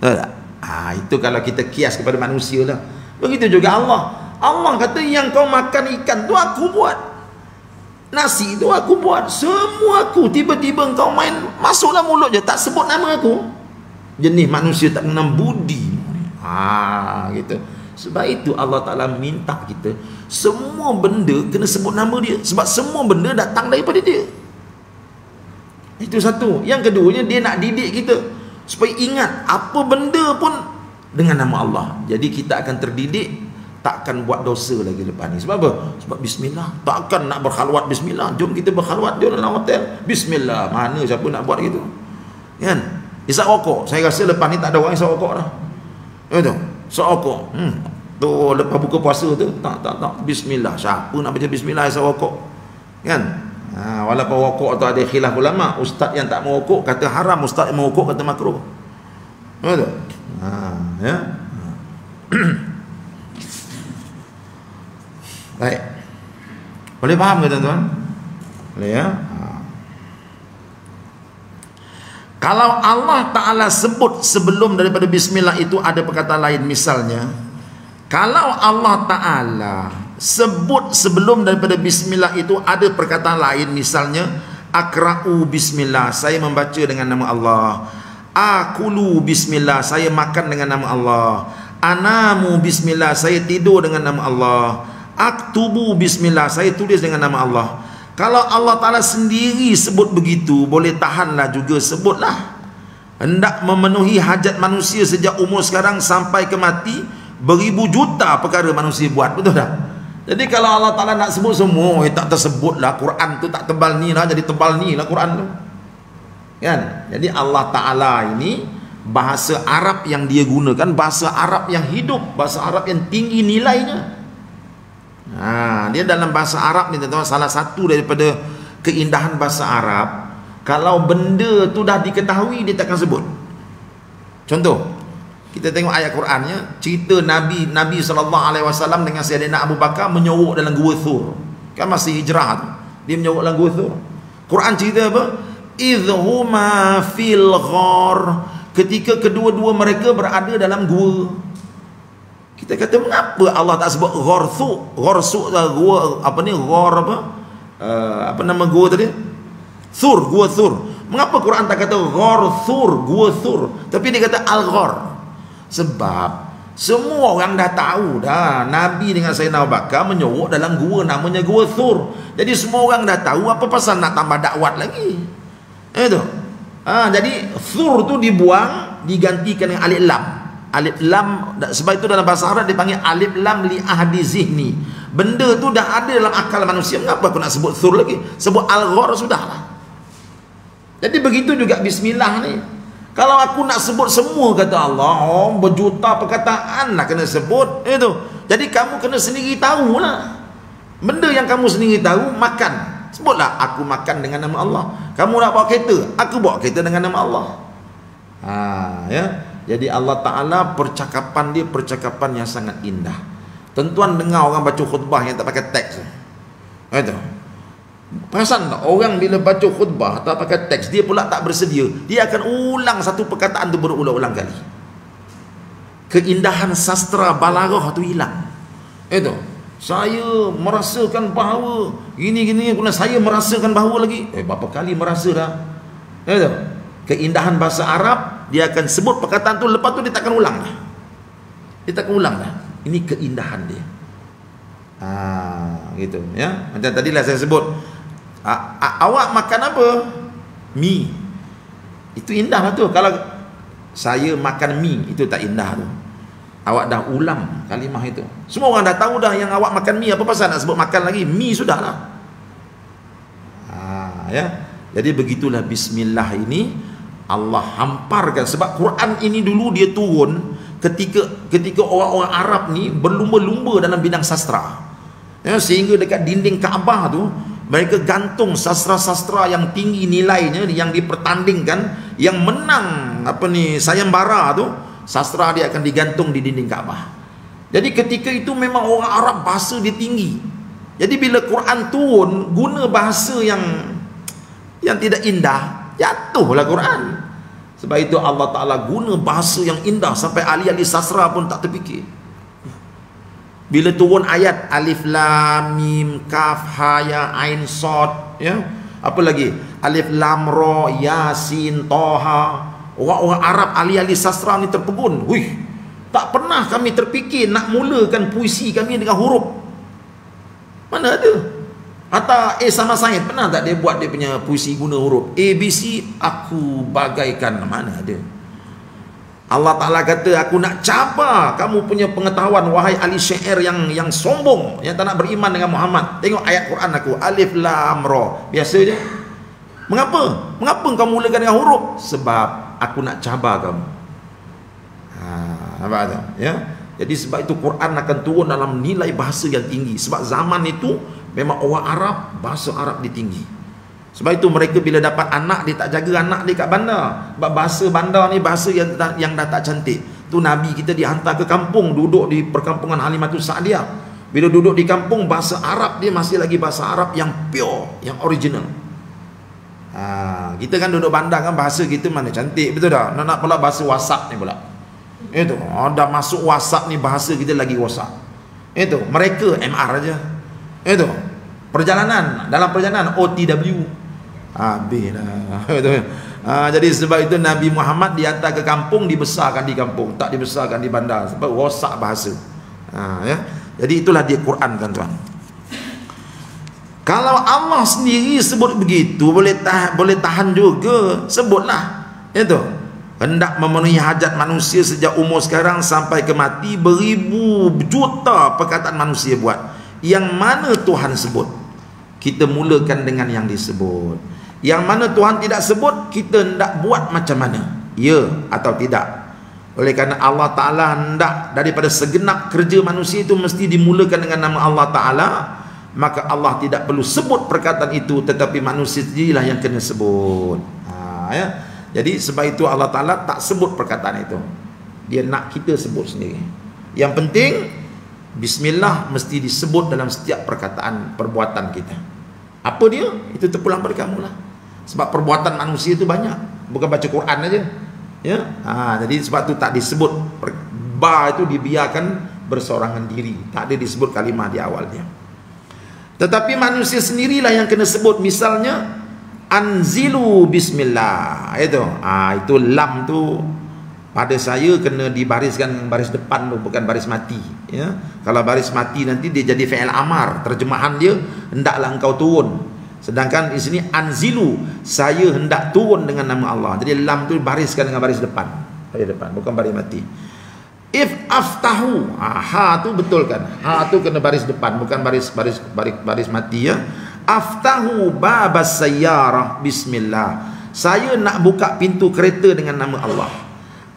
Tahu tak? Itu kalau kita kias kepada manusia lah. Begitu juga Allah. Allah kata yang kau makan ikan tu aku buat, nasi tu aku buat, semua aku. Tiba-tiba kau main masuklah mulut je tak sebut nama aku. Jenis manusia tak kenal budi. Gitu. Sebab itu Allah Ta'ala minta kita semua benda kena sebut nama dia. Sebab semua benda datang daripada dia. Itu satu. Yang keduanya, dia nak didik kita supaya ingat apa benda pun dengan nama Allah. Jadi kita akan terdidik takkan buat dosa lagi lepas ni. Sebab apa? Sebab bismillah. Takkan nak berkhalwat bismillah. Jom kita berkhalwat di dalam hotel. Bismillah. Mana siapa nak buat gitu? Kan? Isap rokok. Saya rasa lepas ni tak ada orang isap rokok dah. Betul? Isap rokok. Tu lepas buka puasa tu tak. Bismillah. Siapa nak baca bismillah isap rokok? Kan? Walaupun rokok tu ada khilaf ulama. Ustaz yang tak merokok kata haram, ustaz yang merokok kata makruh. Betul? Ya. Baik. Boleh faham ke tuan-tuan? Boleh ya? Kalau Allah Ta'ala sebut sebelum daripada bismillah itu ada perkataan lain, misalnya kalau Allah Ta'ala sebut sebelum daripada bismillah itu ada perkataan lain, misalnya akra'u bismillah, saya membaca dengan nama Allah. Akulu bismillah, saya makan dengan nama Allah. Anamu bismillah, saya tidur dengan nama Allah. Aktubu bismillah, saya tulis dengan nama Allah. Kalau Allah Ta'ala sendiri sebut begitu, boleh tahanlah juga sebutlah. Hendak memenuhi hajat manusia sejak umur sekarang sampai ke mati, beribu juta perkara manusia buat, betul tak? Jadi kalau Allah Ta'ala nak sebut semua, tak tersebutlah. Quran tu tak tebal ni lah, jadi tebal ni lah Quran tu, kan? Jadi Allah Ta'ala ini bahasa Arab yang dia gunakan, bahasa Arab yang hidup, bahasa Arab yang tinggi nilainya. Dia dalam bahasa Arab ni tuan-tuan, salah satu daripada keindahan bahasa Arab, kalau benda tu dah diketahui dia takkan sebut. Contoh, kita tengok ayat Qurannya, cerita Nabi SAW dengan Sayyidina Abu Bakar menyorok dalam Gua Thur. Kan masih hijrah tu, dia menyorok dalam Gua Thur. Quran cerita apa? Idhuma fil ghar, ketika kedua-dua mereka berada dalam gua. Kita kata mengapa Allah tak sebut ghorsu? Ghorsu gua apa ni? Ghor apa? Apa nama gua tadi? Thur, Gua Thur. Mengapa Quran tak kata ghor thur, Gua Thur, tapi dia kata al-ghor? Sebab semua orang dah tahu dah Nabi dengan Sayyidina Abu Bakar menyorok dalam gua namanya Gua Thur. Jadi semua orang dah tahu, apa pasal nak tambah dakwat lagi? Itu. Jadi thur tu dibuang, digantikan dengan alif lam. Alif lam, sebab itu dalam bahasa Arab dipanggil alif lam li ahdi zihni. Benda tu dah ada dalam akal manusia, mengapa aku nak sebut thur lagi? Sebut al-ghar sudahlah. Jadi begitu juga bismillah ni. Kalau aku nak sebut semua kata Allah, berjuta perkataan nak kena sebut itu. Jadi kamu kena sendiri tahulah. Benda yang kamu sendiri tahu, makan, sebutlah aku makan dengan nama Allah. Kamu nak bawa kereta, aku bawa kereta dengan nama Allah. Ya. Jadi Allah Ta'ala percakapan dia percakapan yang sangat indah. Tuan-tuan dengar orang baca khutbah yang tak pakai teks. Itu. Perasan tak? Orang bila baca khutbah tak pakai teks, dia pula tak bersedia, dia akan ulang satu perkataan tu berulang-ulang kali. Keindahan sastra balaghah tu hilang. Itu. Saya merasakan bahawa gini-gini, kemudian saya merasakan bahawa lagi. Berapa kali merasa dah. Itu. Keindahan bahasa Arab, dia akan sebut perkataan tu, lepas tu dia takkan ulang dah. Dia takkan ulang dah. Ini keindahan dia. Gitu ya. Macam tadilah saya sebut, awak makan apa? Mi. Itu indah lah tu. Kalau saya makan mi, itu tak indah tu. Awak dah ulang kalimah itu. Semua orang dah tahu dah yang awak makan mi, apa pasal nak sebut makan lagi? Mi sudahlah. Ya. Jadi begitulah bismillah ini Allah hamparkan. Sebab Quran ini dulu dia turun ketika orang-orang Arab ni berlumba-lumba dalam bidang sastra. Ya, sehingga dekat dinding Kaabah tu mereka gantung sastra-sastra yang tinggi nilainya, yang dipertandingkan, yang menang sayembara tu, sastra dia akan digantung di dinding Kaabah. Jadi ketika itu memang orang Arab bahasa dia tinggi. Jadi bila Quran turun guna bahasa yang tidak indah, jatuhlah Quran. Sebab itu Allah Ta'ala guna bahasa yang indah sampai ahli-ahli sastra pun tak terfikir. Bila turun ayat alif lam mim kaf ha ya ain sad, ya, apa lagi, alif lam ra yasin taha, orang-orang Arab ahli-ahli sastra ni terpegun. Tak pernah kami terfikir nak mulakan puisi kami dengan huruf. Mana ada? Hatta sama Said pernah tak dia buat dia punya puisi guna huruf A, B, C, aku bagaikan, mana ada? Allah Ta'ala kata, aku nak cabar kamu punya pengetahuan, wahai ahli syair yang sombong, yang tak nak beriman dengan Muhammad. Tengok ayat Quran aku, alif lam ra. Biasa je. Mengapa? Mengapa kau mulakan dengan huruf? Sebab aku nak cabar kamu. Nampak tak? Ya? Jadi sebab itu Quran akan turun dalam nilai bahasa yang tinggi. Sebab zaman itu memang orang Arab, bahasa Arab dia tinggi. Sebab itu mereka bila dapat anak, dia tak jaga anak dia kat bandar. Sebab bahasa bandar ni bahasa yang dah tak cantik. Tu Nabi kita dihantar ke kampung, duduk di perkampungan Halimatus Sa'diyah. Bila duduk di kampung, bahasa Arab dia masih lagi bahasa Arab yang pure, yang original. Kita kan duduk bandar kan, bahasa kita mana cantik, betul tak? Nak pula bahasa WhatsApp ni pula. Itu, dah masuk WhatsApp ni, bahasa kita lagi WhatsApp. Itu, mereka MR aja. Itu, dalam perjalanan OTW. Habis dah. Jadi sebab itu Nabi Muhammad dihantar ke kampung, dibesarkan di kampung, tak dibesarkan di bandar, sebab rosak bahasa. Ya. Jadi itulah dia Quran kan tuan. Kalau Allah sendiri sebut begitu, boleh tahan juga, sebutlah. Itu. Hendak memenuhi hajat manusia sejak umur sekarang sampai ke mati, beribu juta perkataan manusia buat. Yang mana Tuhan sebut, kita mulakan dengan yang disebut. Yang mana Tuhan tidak sebut, kita hendak buat macam mana? Ya atau tidak? Oleh kerana Allah Ta'ala hendak daripada segenap kerja manusia itu mesti dimulakan dengan nama Allah Ta'ala, maka Allah tidak perlu sebut perkataan itu, tetapi manusia sendirilah yang kena sebut. Ya. Jadi sebab itu Allah Ta'ala tak sebut perkataan itu. Dia nak kita sebut sendiri. Yang penting, Bismillah mesti disebut dalam setiap perkataan, perbuatan kita. Apa dia? Itu terpulang pada kamu lah. Sebab perbuatan manusia itu banyak, bukan baca Quran aja. Ya. Jadi sebab itu tak disebut. Ba itu dibiarkan bersorangan diri, tak ada disebut kalimah di awalnya. Tetapi manusia sendirilah yang kena sebut. Misalnya anzilu bismillah. Itu lam tu pada saya kena dibariskan baris depan tu, bukan baris mati. Ya. Kalau baris mati nanti dia jadi fi'il amar. Terjemahan dia, hendaklah engkau turun. Sedangkan di sini anzilu, saya hendak turun dengan nama Allah. Jadi lam tu bariskan dengan baris depan. Baris depan, bukan baris mati. If aftahu, ha tu betul kan? Ha tu kena baris depan, bukan baris mati ya. Aftahu babas sayyarah bismillah. Saya nak buka pintu kereta dengan nama Allah.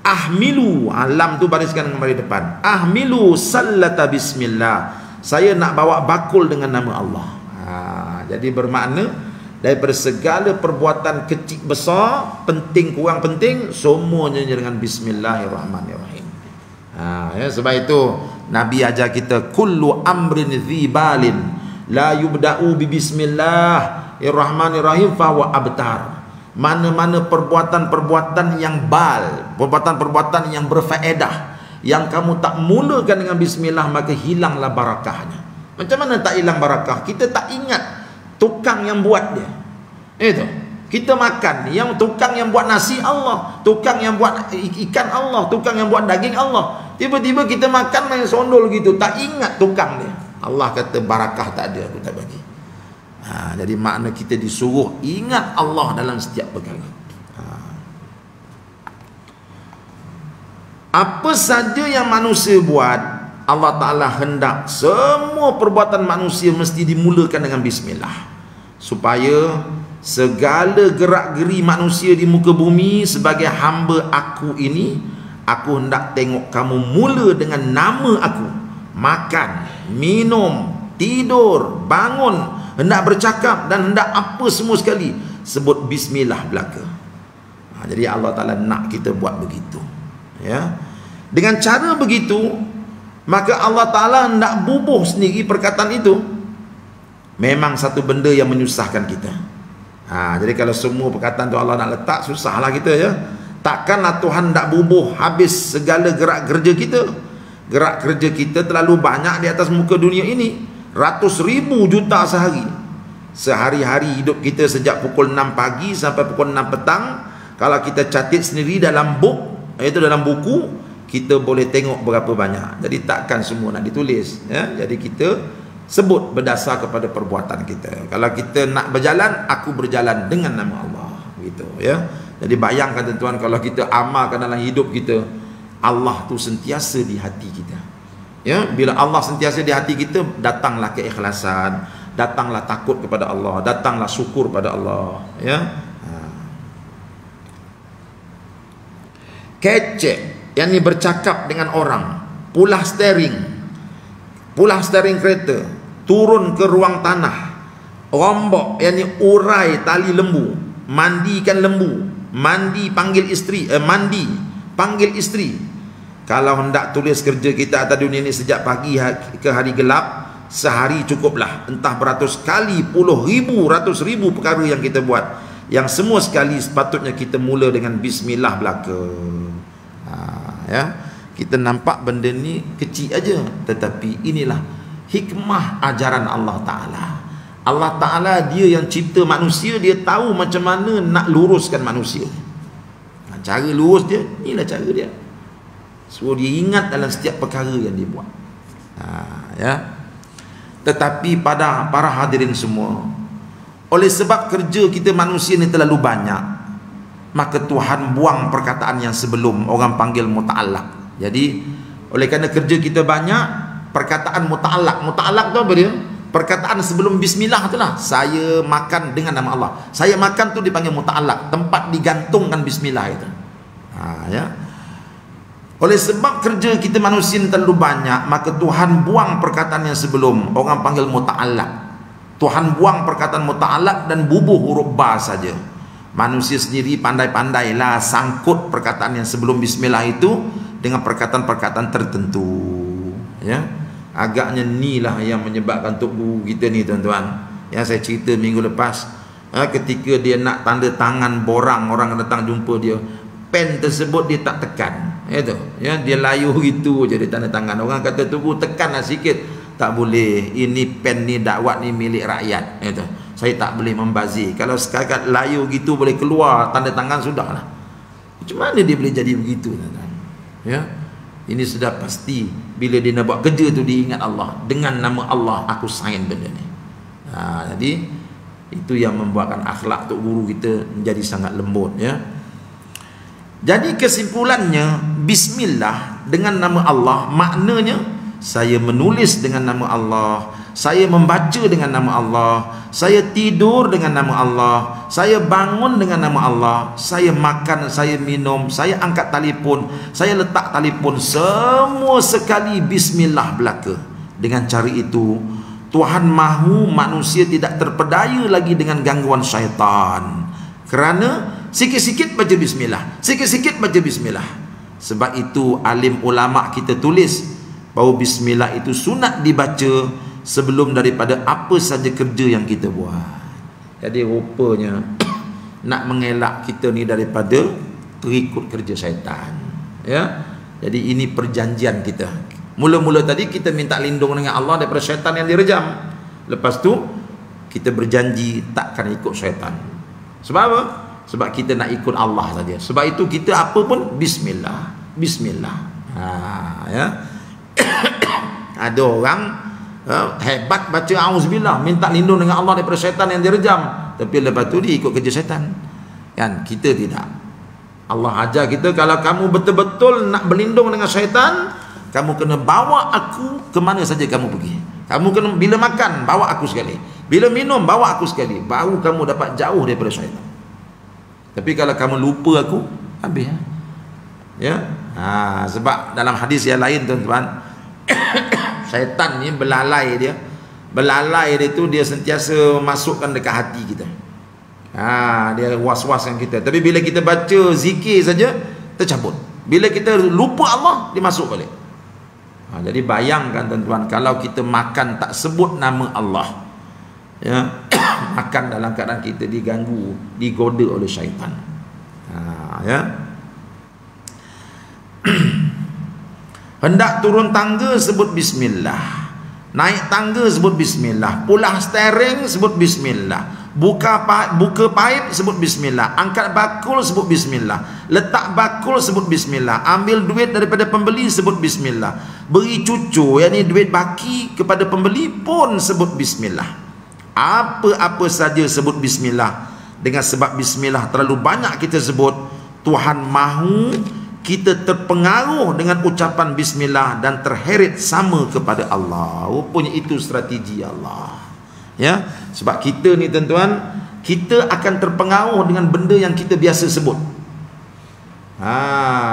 Ahmilu, lam tu bariskan dengan baris depan. Ahmilu sallata bismillah. Saya nak bawa bakul dengan nama Allah. Jadi bermakna daripada segala perbuatan kecil besar, penting kurang penting, semuanya dengan bismillahirrahmanirrahim. Ya, sebab itu Nabi ajar kita kullu amrin dzibalin la yubda'u bi bismillahirrahmanirrahim fa huwa abtar. Mana-mana perbuatan-perbuatan yang perbuatan-perbuatan yang berfaedah, yang kamu tak mulakan dengan bismillah, maka hilanglah barakahnya. Macam mana tak hilang barakah? Kita tak ingat tukang yang buat dia. Itu. Kita makan, yang tukang yang buat nasi Allah, tukang yang buat ikan Allah, tukang yang buat daging Allah. Tiba-tiba kita makan main sondol gitu, tak ingat tukang dia. Allah kata barakah tak ada, aku tak bagi. Jadi makna kita disuruh ingat Allah dalam setiap perkara. Apa saja yang manusia buat, Allah Ta'ala hendak semua perbuatan manusia mesti dimulakan dengan bismillah, supaya segala gerak-geri manusia di muka bumi sebagai hamba aku ini, aku hendak tengok kamu mula dengan nama aku. Makan, minum, tidur, bangun, hendak bercakap dan hendak apa semua sekali, sebut bismillah belaka. Jadi Allah Ta'ala nak kita buat begitu. Ya. Dengan cara begitu, maka Allah Ta'ala hendak bubuh sendiri perkataan itu. Memang satu benda yang menyusahkan kita. Jadi kalau semua perkataan tu Allah nak letak, susahlah kita ya. Takkanlah Tuhan hendak bubuh habis segala gerak kerja kita. Gerak kerja kita terlalu banyak di atas muka dunia ini. Ratus ribu juta sehari. Sehari-hari hidup kita sejak pukul 6 pagi sampai pukul 6 petang, kalau kita catat sendiri dalam dalam buku, kita boleh tengok berapa banyak. Jadi takkan semua nak ditulis ya. Jadi kita sebut berdasar kepada perbuatan kita. Kalau kita nak berjalan, aku berjalan dengan nama Allah gitu ya. Jadi bayangkan tuan-tuan, kalau kita amalkan dalam hidup kita, Allah tu sentiasa di hati kita. Ya, bila Allah sentiasa di hati kita, datanglah keikhlasan, datanglah takut kepada Allah, datanglah syukur pada Allah. Ya. Kecek, yang ni bercakap dengan orang, pulah steering kereta, turun ke ruang tanah, rombok, yang ni urai tali lembu, mandikan lembu, mandi panggil isteri, panggil isteri. Kalau hendak tulis kerja kita atas dunia ni sejak pagi ke hari gelap, sehari cukuplah. Entah beratus kali, puluh ribu, ratus ribu perkara yang kita buat, yang semua sekali sepatutnya kita mula dengan bismillah belaka. Ya, kita nampak benda ni kecil aja, tetapi inilah hikmah ajaran Allah Ta'ala. Allah Ta'ala dia yang cipta manusia, dia tahu macam mana nak luruskan manusia. Cara lurus dia, inilah cara dia. So dia ingat dalam setiap perkara yang dia buat. Ya. Tetapi pada para hadirin semua, oleh sebab kerja kita manusia ni terlalu banyak, maka Tuhan buang perkataan yang sebelum, orang panggil muta'allaq. Jadi oleh kerana kerja kita banyak, perkataan muta'allaq. Muta'allaq tu apa dia? Perkataan sebelum bismillah tu lah. Saya makan dengan nama Allah. Saya makan tu dipanggil muta'allaq, tempat digantungkan bismillah itu. Ya. Oleh sebab kerja kita manusia terlalu banyak, maka Tuhan buang perkataan yang sebelum, orang panggil muta'allaq. Tuhan buang perkataan muta'allaq dan bubuh huruf ba saja. Manusia sendiri pandai-pandailah sangkut perkataan yang sebelum bismillah itu dengan perkataan-perkataan tertentu. Ya. Agaknya inilah yang menyebabkan tok guru kita ni, tuan-tuan. Yang saya cerita minggu lepas, ketika dia nak tanda tangan borang, orang datang jumpa dia, pen tersebut dia tak tekan. Itu, ya, dia layu gitu je dia tanda tangan. Orang kata tunggu tekanlah sikit. Tak boleh. Ini pen ni, dakwat ni milik rakyat. Itu. Saya tak boleh membazir. Kalau setakat layu gitu boleh keluar tanda tangan, sudahlah. Macam mana dia boleh jadi begitu? Ya. Ini sudah pasti bila dia nak buat kerja tu dia ingat Allah. Dengan nama Allah aku sign benda ni. Jadi itu yang membuatkan akhlak tok guru kita menjadi sangat lembut, ya. Jadi kesimpulannya, bismillah dengan nama Allah maknanya saya menulis dengan nama Allah, saya membaca dengan nama Allah, saya tidur dengan nama Allah, saya bangun dengan nama Allah, saya makan, saya minum, saya angkat telefon, saya letak telefon, semua sekali bismillah belaka. Dengan cara itu Tuhan mahu manusia tidak terpedaya lagi dengan gangguan syaitan. Kerana sikit-sikit baca bismillah, sikit-sikit baca bismillah. Sebab itu alim ulama kita tulis bahawa bismillah itu sunat dibaca sebelum daripada apa saja kerja yang kita buat. Jadi rupanya nak mengelak kita ni daripada terikut kerja syaitan. Ya. Jadi ini perjanjian kita. Mula-mula tadi kita minta lindung dengan Allah daripada syaitan yang direjam. Lepas tu kita berjanji takkan ikut syaitan. Sebab apa? Sebab kita nak ikut Allah saja. Sebab itu kita apa pun bismillah, bismillah. Ya. Ada orang hebat baca auzubillah, minta lindung dengan Allah daripada syaitan yang direjam, tapi lepas tu dia ikut kerja syaitan. Kan kita tidak. Allah ajar kita, kalau kamu betul-betul nak berlindung dengan syaitan, kamu kena bawa aku ke mana saja kamu pergi. Kamu kena, bila makan bawa aku sekali, bila minum bawa aku sekali, baru kamu dapat jauh daripada syaitan. Tapi kalau kamu lupa aku, habis. Ya. Sebab dalam hadis yang lain, tuan-tuan, syaitan ni belalai dia. Belalai dia tu dia sentiasa masukkan dekat hati kita. Dia was-waskan kita. Tapi bila kita baca zikir saja, tercabut. Bila kita lupa Allah, dia masuk balik. Jadi bayangkan, tuan-tuan, kalau kita makan tak sebut nama Allah, ya, makan dalam keadaan kita diganggu, digoda oleh syaitan. Ya. Hendak turun tangga sebut bismillah, naik tangga sebut bismillah, pulah steering sebut bismillah, buka paip sebut bismillah, angkat bakul sebut bismillah, letak bakul sebut bismillah, ambil duit daripada pembeli sebut bismillah, beri cucu, yakni duit baki kepada pembeli pun sebut bismillah. Apa-apa saja sebut bismillah. Dengan sebab bismillah terlalu banyak kita sebut, Tuhan mahu kita terpengaruh dengan ucapan bismillah dan terheret sama kepada Allah. Rupanya itu strategi Allah. Ya, sebab kita ni tuan-tuan, kita akan terpengaruh dengan benda yang kita biasa sebut.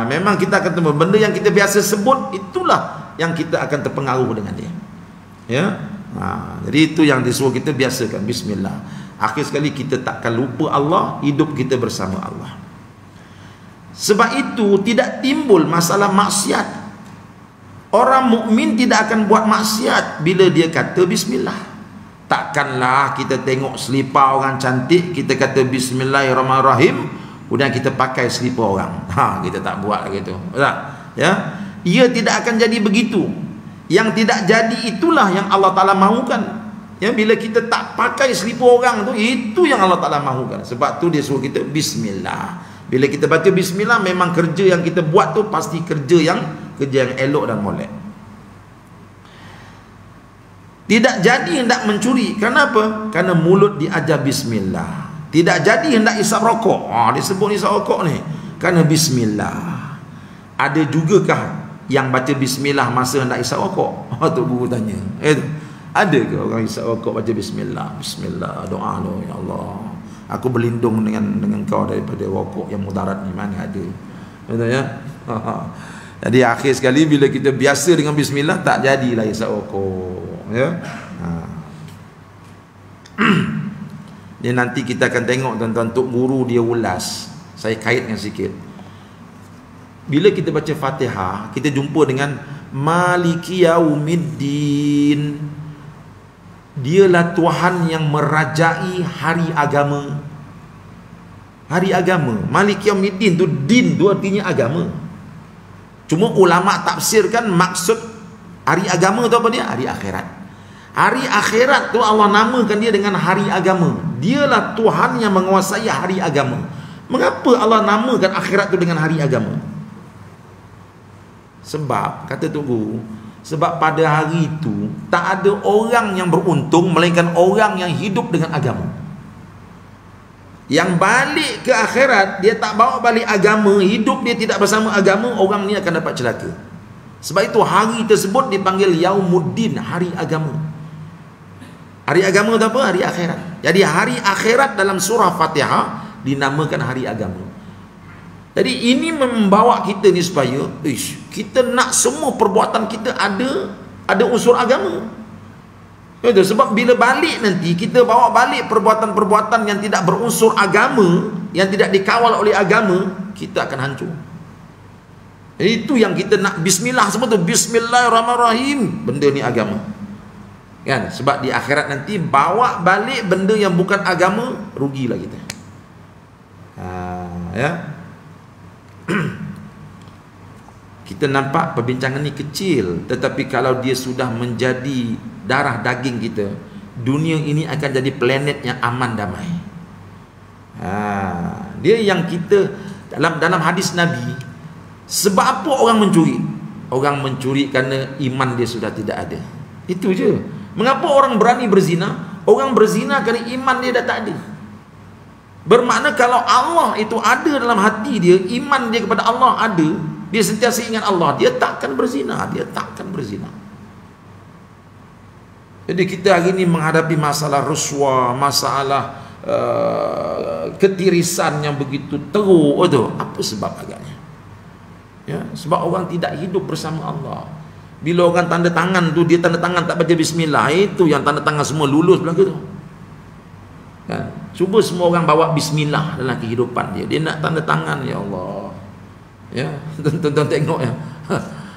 Memang kita akan temu benda yang kita biasa sebut, itulah yang kita akan terpengaruh dengan dia. Ya. Jadi itu yang disuruh kita biasakan bismillah. Akhir sekali kita takkan lupa Allah, hidup kita bersama Allah. Sebab itu tidak timbul masalah maksiat. Orang mukmin tidak akan buat maksiat bila dia kata bismillah. Takkanlah kita tengok selipar orang cantik, kita kata bismillahirrahmanirrahim, kemudian kita pakai selipar orang. Kita tak buat gitu. Tak? Ya. Ia tidak akan jadi begitu. Yang tidak jadi itulah yang Allah Taala mahukan. Ya, bila kita tak pakai selipar orang tu, itu yang Allah Taala mahukan. Sebab tu dia suruh kita bismillah. Bila kita baca bismillah, memang kerja yang kita buat tu pasti kerja yang elok dan molek. Tidak jadi hendak mencuri. Kenapa? Kerana mulut diajar bismillah. Tidak jadi hendak isap rokok. Dia sebut isap rokok ni kerana bismillah. Ada jugakah yang baca bismillah masa hendak isap rokok? Tu guru tanya. Ada ke orang isap rokok baca bismillah? Bismillah, doa lo, ya Allah, aku berlindung dengan kau daripada rokok yang mudarat ni. Mana ada. Betul ya? Jadi akhir sekali bila kita biasa dengan bismillah, tak jadilah isap rokok. Ya? Dia nanti kita akan tengok tuan-tuan, Tok Guru dia ulas. Saya kaitkan sikit. Bila kita baca Fatihah, kita jumpa dengan Maliki Yaumiddin. Dialah Tuhan yang merajai hari agama. Hari agama. Maliki Yaumiddin tu, din tu artinya agama. Cuma ulama tafsirkan maksud hari agama tu apa dia? Hari akhirat. Hari akhirat tu Allah namakan dia dengan hari agama. Dialah Tuhan yang menguasai hari agama. Mengapa Allah namakan akhirat tu dengan hari agama? Sebab, kata Tok Guru, sebab pada hari itu tak ada orang yang beruntung melainkan orang yang hidup dengan agama. Yang balik ke akhirat, dia tak bawa balik agama, hidup dia tidak bersama agama, orang ni akan dapat celaka. Sebab itu hari tersebut dipanggil Yaumuddin, hari agama. Hari agama itu apa? Hari akhirat. Jadi hari akhirat dalam surah Fatihah dinamakan hari agama. Jadi ini membawa kita ni supaya kita nak semua perbuatan kita ada unsur agama. Itu sebab bila balik nanti kita bawa balik perbuatan-perbuatan yang tidak berunsur agama, yang tidak dikawal oleh agama, kita akan hancur. Jadi itu yang kita nak bismillah semua tu, bismillahirrahmanirrahim, benda ni agama. Kan? Sebab di akhirat nanti bawa balik benda yang bukan agama, rugilah kita. Ya. Kita nampak perbincangan ni kecil, tetapi kalau dia sudah menjadi darah daging kita, dunia ini akan jadi planet yang aman damai. Dia yang kita dalam hadis Nabi, sebab apa orang mencuri? Orang mencuri kerana iman dia sudah tidak ada. Itu je. Mengapa orang berani berzina? Orang berzina kerana iman dia dah tak ada. Bermakna kalau Allah itu ada dalam hati dia, iman dia kepada Allah ada, dia sentiasa ingat Allah, dia takkan berzina. Dia takkan berzina. Jadi kita hari ini menghadapi masalah rasuah, masalah ketirisan yang begitu teruk tu. Apa sebab agaknya? Ya, sebab orang tidak hidup bersama Allah. Bila orang tanda tangan tu, dia tanda tangan tak baca bismillah, itu yang tanda tangan semua lulus belaka tu. Kan? Cuba semua orang bawa bismillah dalam kehidupan dia. Dia nak tanda tangan, ya Allah. Ya, tuan-tuan tengok ya.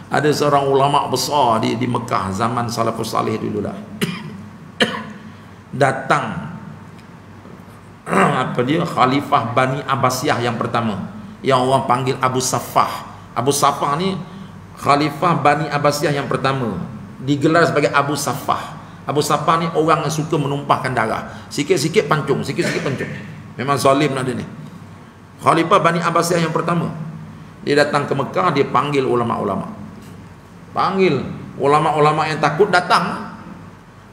Ada seorang ulama besar di Mekah zaman salafus salih dululah. Datang apa dia? Khalifah Bani Abbasiyah yang pertama, yang orang panggil Abu Saffah. Abu Saffah ni Khalifah Bani Abbasiyah yang pertama, digelar sebagai Abu Saffah. Abu Saffah ni orang yang suka menumpahkan darah. Sikit-sikit pancung, sikit-sikit pancung. Memang zalim lah dia ni. Khalifah Bani Abbasiyah yang pertama. Dia datang ke Mekah, dia panggil ulama-ulama. Panggil ulama-ulama yang takut datang.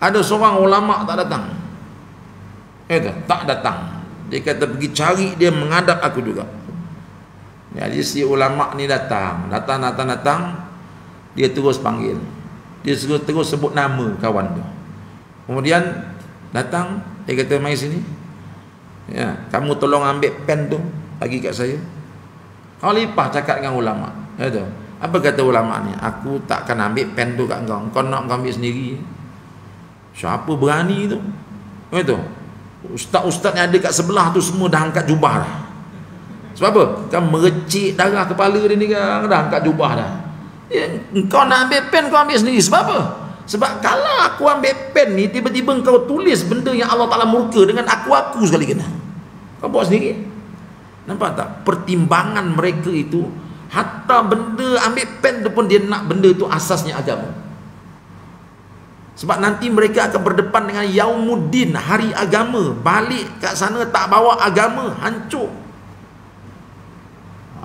Ada seorang ulama tak datang. Tak datang. Dia kata pergi cari dia, menghadap aku juga. Jadi si ulama ni datang, dia terus panggil. Dia terus sebut nama kawan tu. Kemudian datang, dia kata, "Mai sini. Ya, kamu tolong ambil pen tu bagi kat saya." Khalifah cakap dengan ulama. Ya tu. Apa kata ulama ni? "Aku takkan ambil pen tu kat kau. Kau nak kau ambil sendiri." Siapa berani tu? Ya tu. Ustaz-ustaz yang ada kat sebelah tu semua dah angkat jubah dah. Sebab apa? Kan merecik darah kepala dia ni kan, dah angkat jubah dah. Ya, kau nak ambil pen, kau ambil sendiri. Sebab apa? Sebab kalau aku ambil pen ni, tiba-tiba kau tulis benda yang Allah Ta'ala murka dengan aku sekali kena. Kau buat sendiri. Nampak tak? Pertimbangan mereka itu, hatta benda ambil pen tu pun dia nak benda tu asasnya agama. Sebab nanti mereka akan berdepan dengan Yaumuddin, hari agama. Balik kat sana tak bawa agama, hancur.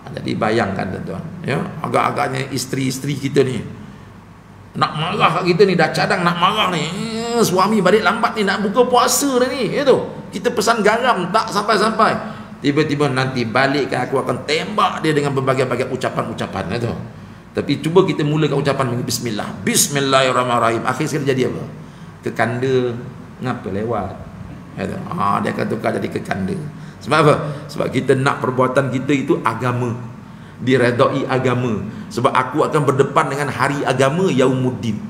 Jadi bayangkan tuan-tuan, ya, agak-agaknya isteri-isteri kita ni nak marah kat kita ni, dah cadang nak marah ni, suami balik lambat ni, nak buka puasa dah ni, ya tu. Kita pesan garam tak sampai-sampai. Tiba-tiba nanti balik kan, aku akan tembak dia dengan berbagai-bagai ucapan-ucapan, ya tu. Tapi cuba kita mulakan ucapan bismillah. Bismillahirrahmanirrahim. Akhir sekali jadi apa? Kekanda ngapa lewat. Ya tu. Dia akan tukar jadi kekanda. Sebab apa? Sebab kita nak perbuatan kita itu agama, diredai agama. Sebab aku akan berdepan dengan hari agama Yaumuddin.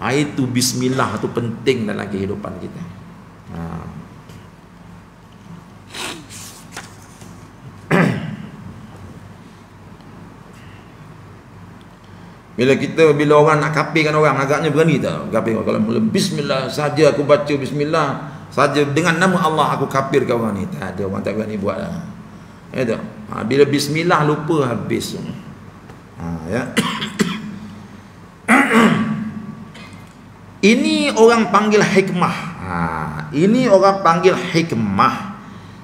Itu bismillah tu penting dalam kehidupan kita. Bila orang nak kafirkan orang, agaknya berani tak kafir. Kalau mula bismillah saja, aku baca bismillah saja, dengan nama Allah aku kafirkan orang ni, tak ada, orang tak berani buat lah. Ya tak? Bila bismillah lupa habis. Ya. Ini orang panggil hikmah. Ini orang panggil hikmah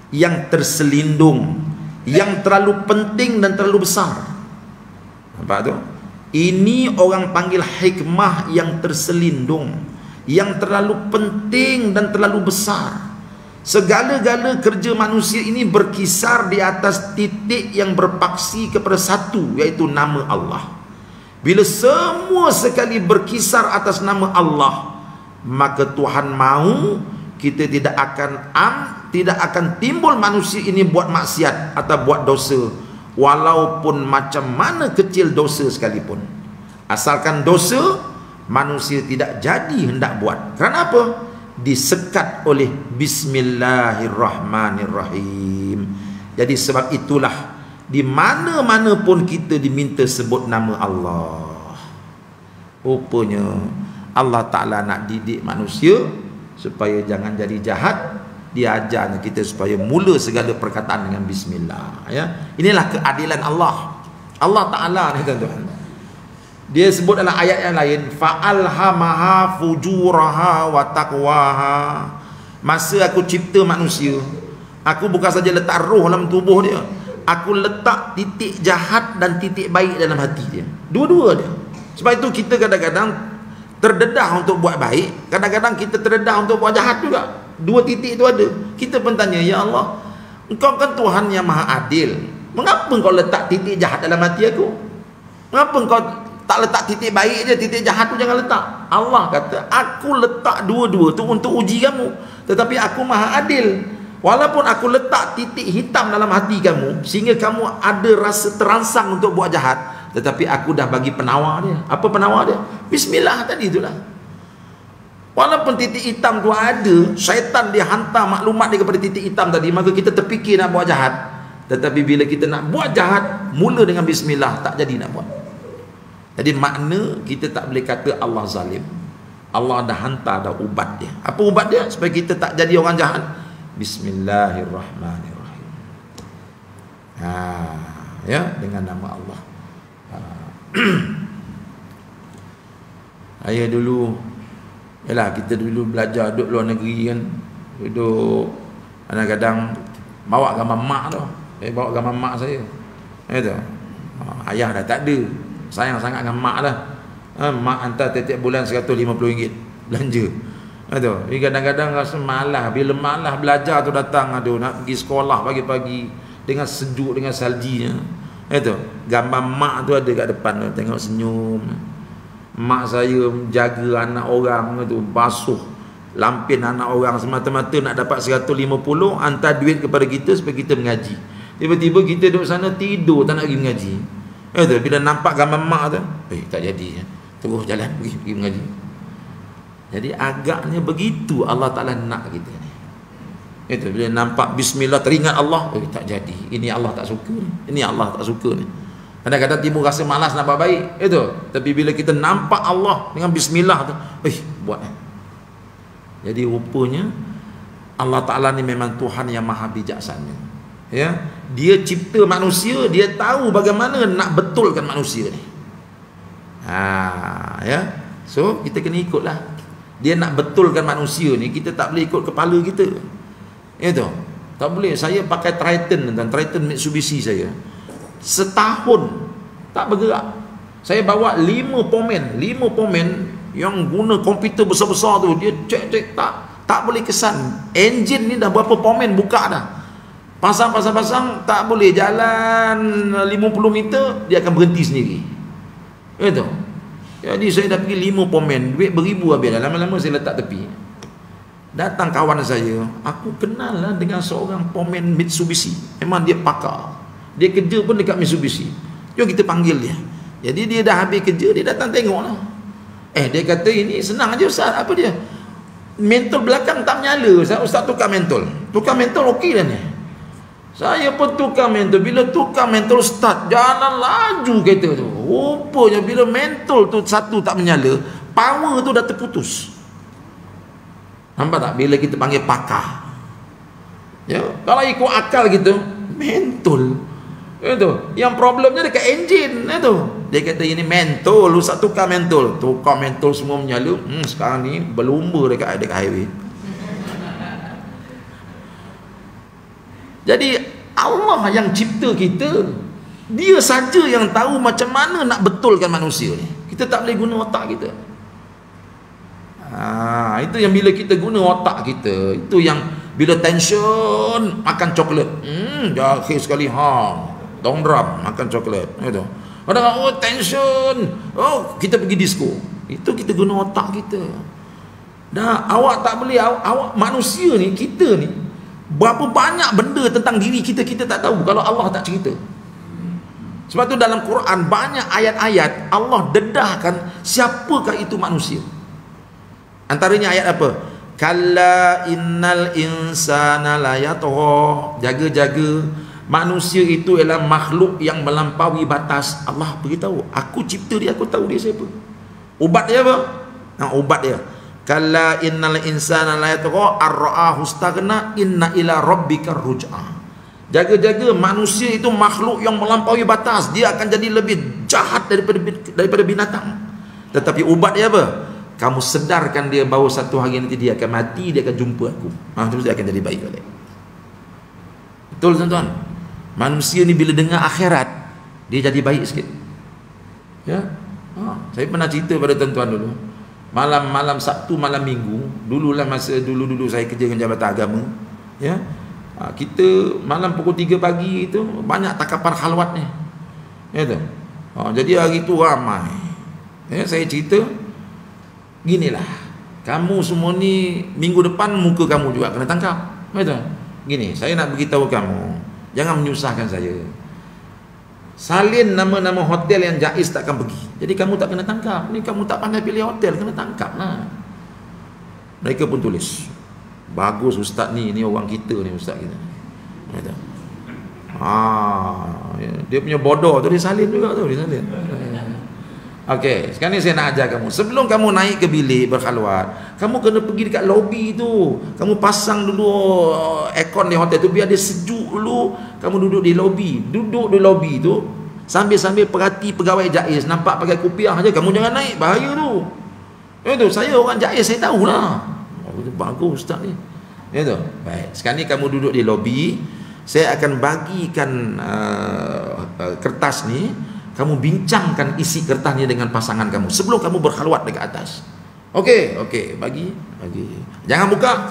yang terselindung, yang terlalu penting dan terlalu besar. Nampak tu? Ini orang panggil hikmah yang terselindung, yang terlalu penting dan terlalu besar. Segala-gala kerja manusia ini berkisar di atas titik yang berpaksi kepada satu, iaitu nama Allah. Bila semua sekali berkisar atas nama Allah, maka Tuhan mahu kita tidak akan timbul manusia ini buat maksiat atau buat dosa, walaupun macam mana kecil dosa sekalipun. Asalkan dosa, manusia tidak jadi hendak buat. Kerana apa? Disekat oleh Bismillahirrahmanirrahim. Jadi sebab itulah, di mana-mana pun kita diminta sebut nama Allah. Rupanya Allah Ta'ala nak didik manusia supaya jangan jadi jahat. Dia ajarnya kita supaya mula segala perkataan dengan bismillah, ya. Inilah keadilan Allah. Allah Ta'ala ni tuan-tuan, dia sebut dalam ayat yang lain, fa'alhamaha fujuraha wa taqwaha. Masa aku cipta manusia, aku bukan saja letak roh dalam tubuh dia, aku letak titik jahat dan titik baik dalam hati dia, dua-dua dia. Sebab itu kita kadang-kadang terdedah untuk buat baik, kadang-kadang kita terdedah untuk buat jahat juga. Dua titik itu ada. Kita pun tanya, ya Allah, Engkau kan Tuhan yang maha adil, mengapa Engkau letak titik jahat dalam hati aku? Mengapa Engkau tak letak titik baik dia, titik jahat tu jangan letak? Allah kata, aku letak dua-dua tu untuk uji kamu, tetapi aku maha adil. Walaupun aku letak titik hitam dalam hati kamu sehingga kamu ada rasa terangsang untuk buat jahat, tetapi aku dah bagi penawar dia. Apa penawar dia? Bismillah tadi itulah. Walaupun titik hitam tu ada, syaitan dia hantar maklumat dia kepada titik hitam tadi, maka kita terfikir nak buat jahat. Tetapi bila kita nak buat jahat, mula dengan bismillah, tak jadi nak buat. Jadi makna kita tak boleh kata Allah zalim. Allah dah hantar dah ubat dia. Apa ubat dia? Supaya kita tak jadi orang jahat. Bismillahirrahmanirrahim. Ya, dengan nama Allah. Saya dulu, yalah, kita dulu belajar duduk luar negeri kan, duduk kadang-kadang bawa gambar mak tu. Saya bawa gambar mak saya. Tu. Ayah dah tak ada. Sayang sangat dengan mak dah. Mak hantar tiap bulan RM150 belanja. Tu. Jadi kadang-kadang rasa malah, bila malah belajar tu datang, aduh nak pergi sekolah pagi-pagi, dengan sejuk, dengan saljinya. Itu gambar mak tu ada kat depan tu, tengok senyum. Mak saya jaga anak orang tu, basuh lampin anak orang semata-mata nak dapat 150, hantar duit kepada kita supaya kita mengaji. Tiba-tiba kita duduk sana tidur, tak nak pergi mengaji. Itu bila nampak gambar mak tu, tak jadi, terus jalan pergi mengaji. Jadi agaknya begitu Allah Ta'ala nak kita ni. Itu bila nampak bismillah teringat Allah, tak jadi, ini Allah tak suka ni, ini Allah tak suka ni. Kadang-kadang timbul rasa malas nak buat baik, itu. Tapi bila kita nampak Allah dengan bismillah tu, buat. Jadi rupanya Allah Ta'ala ni memang Tuhan yang maha bijaksana. Ya, dia cipta manusia, dia tahu bagaimana nak betulkan manusia ni. Ya. So kita kena ikutlah. Dia nak betulkan manusia ni, kita tak boleh ikut kepala kita. Itu. Tak boleh. Saya pakai Triton dan Triton Mitsubishi saya. Setahun tak bergerak. Saya bawa 5 pomen yang guna komputer besar-besar tu, dia cek tak boleh kesan. Enjin ni dah berapa pomen buka dah. Pasang tak boleh jalan 50 meter, dia akan berhenti sendiri. Itu. Jadi saya dah pergi 5 pomen, duit beribu habis dah. Lama-lama saya letak tepi. Datang kawan saya, aku kenal lah dengan seorang pomen Mitsubishi. Memang dia pakar. Dia kerja pun dekat Mitsubishi. Jom kita panggil dia. Jadi dia dah habis kerja, dia datang tengok lah. Dia kata ini senang aja Ustaz. Apa dia? Mentol belakang tak menyala Ustaz tukar mentol. Tukar mentol okey dah ni. Saya pun tukar mentol. Bila tukar mentol start, jalan laju kereta tu. Rupanya bila mentol tu satu tak menyala, power tu dah terputus. Nampak tak? Bila kita panggil pakar, ya, kalau ikut akal kita, mentol itu yang problemnya dekat enjin itu. Dia kata ini mentol, Ustaz tukar mentol. Tukar mentol semua menyala. Sekarang ni berlumba dekat highway. Jadi Allah yang cipta kita, dia saja yang tahu macam mana nak betulkan manusia ni. Kita tak boleh guna otak kita. Itu yang bila kita guna otak kita, itu yang bila tension makan coklat. Jahil sekali dong drum makan coklat. Itu. Kadang tension, kita pergi disco. Itu kita guna otak kita. Dah awak tak boleh, awak manusia ni, kita ni berapa banyak benda tentang diri kita tak tahu kalau Allah tak cerita. Sebab tu dalam Quran banyak ayat-ayat Allah dedahkan siapakah itu manusia. Antaranya ayat apa? Kalla innal insana la yatgha. Jaga-jaga, manusia itu ialah makhluk yang melampaui batas. Allah beritahu, aku cipta dia, aku tahu dia siapa. Ubat dia apa? Ubat dia. Kalla innal insana la yatgha ar-ra'ahu istaghna inna ila rabbika ruj'a. Jaga-jaga, manusia itu makhluk yang melampaui batas. Dia akan jadi lebih jahat daripada binatang. Tetapi ubat dia apa? Kamu sedarkan dia bahawa satu hari nanti dia akan mati, dia akan jumpa aku. Terus dia akan jadi baik balik. Betul tuan-tuan? Manusia ni bila dengar akhirat, dia jadi baik sikit. Ya. Saya pernah cerita pada tuan-tuan dulu. Malam Sabtu, malam Minggu, dululah masa dulu saya kerja dengan Jabatan Agama, ya. Kita malam pukul 3 pagi itu banyak takapan khalwat ni. Ya tu. Jadi hari tu ramai. Ya, saya cerita ginilah, kamu semua ni minggu depan muka kamu juga kena tangkap. Betul? Gini, saya nak beritahu kamu, jangan menyusahkan saya. Salin nama-nama hotel yang jaiz takkan pergi. Jadi kamu tak kena tangkap. Ni kamu tak pandai pilih hotel, kena tangkap lah. Mereka pun tulis, bagus ustaz ni orang kita ni, ustaz kita. Betul? Dia punya bodoh tu dia salin juga tu, dia salin. Okey, sekarang ni saya nak ajar kamu. Sebelum kamu naik ke bilik berkhalwat, kamu kena pergi dekat lobi tu. Kamu pasang dulu aircon di hotel tu biar dia sejuk dulu. Kamu duduk di lobi. Duduk di lobi tu sambil-sambil perhati pegawai jaiz nampak pakai kopiah aja, kamu jangan naik, bahaya tu. Itu saya orang jaiz, saya tahulah. Bagus ustaz ni. Itu. Baik, sekarang ni kamu duduk di lobi. Saya akan bagikan kertas ni. Kamu bincangkan isi kertas ni dengan pasangan kamu sebelum kamu berkhalwat dekat atas. Okey, bagi. Jangan buka.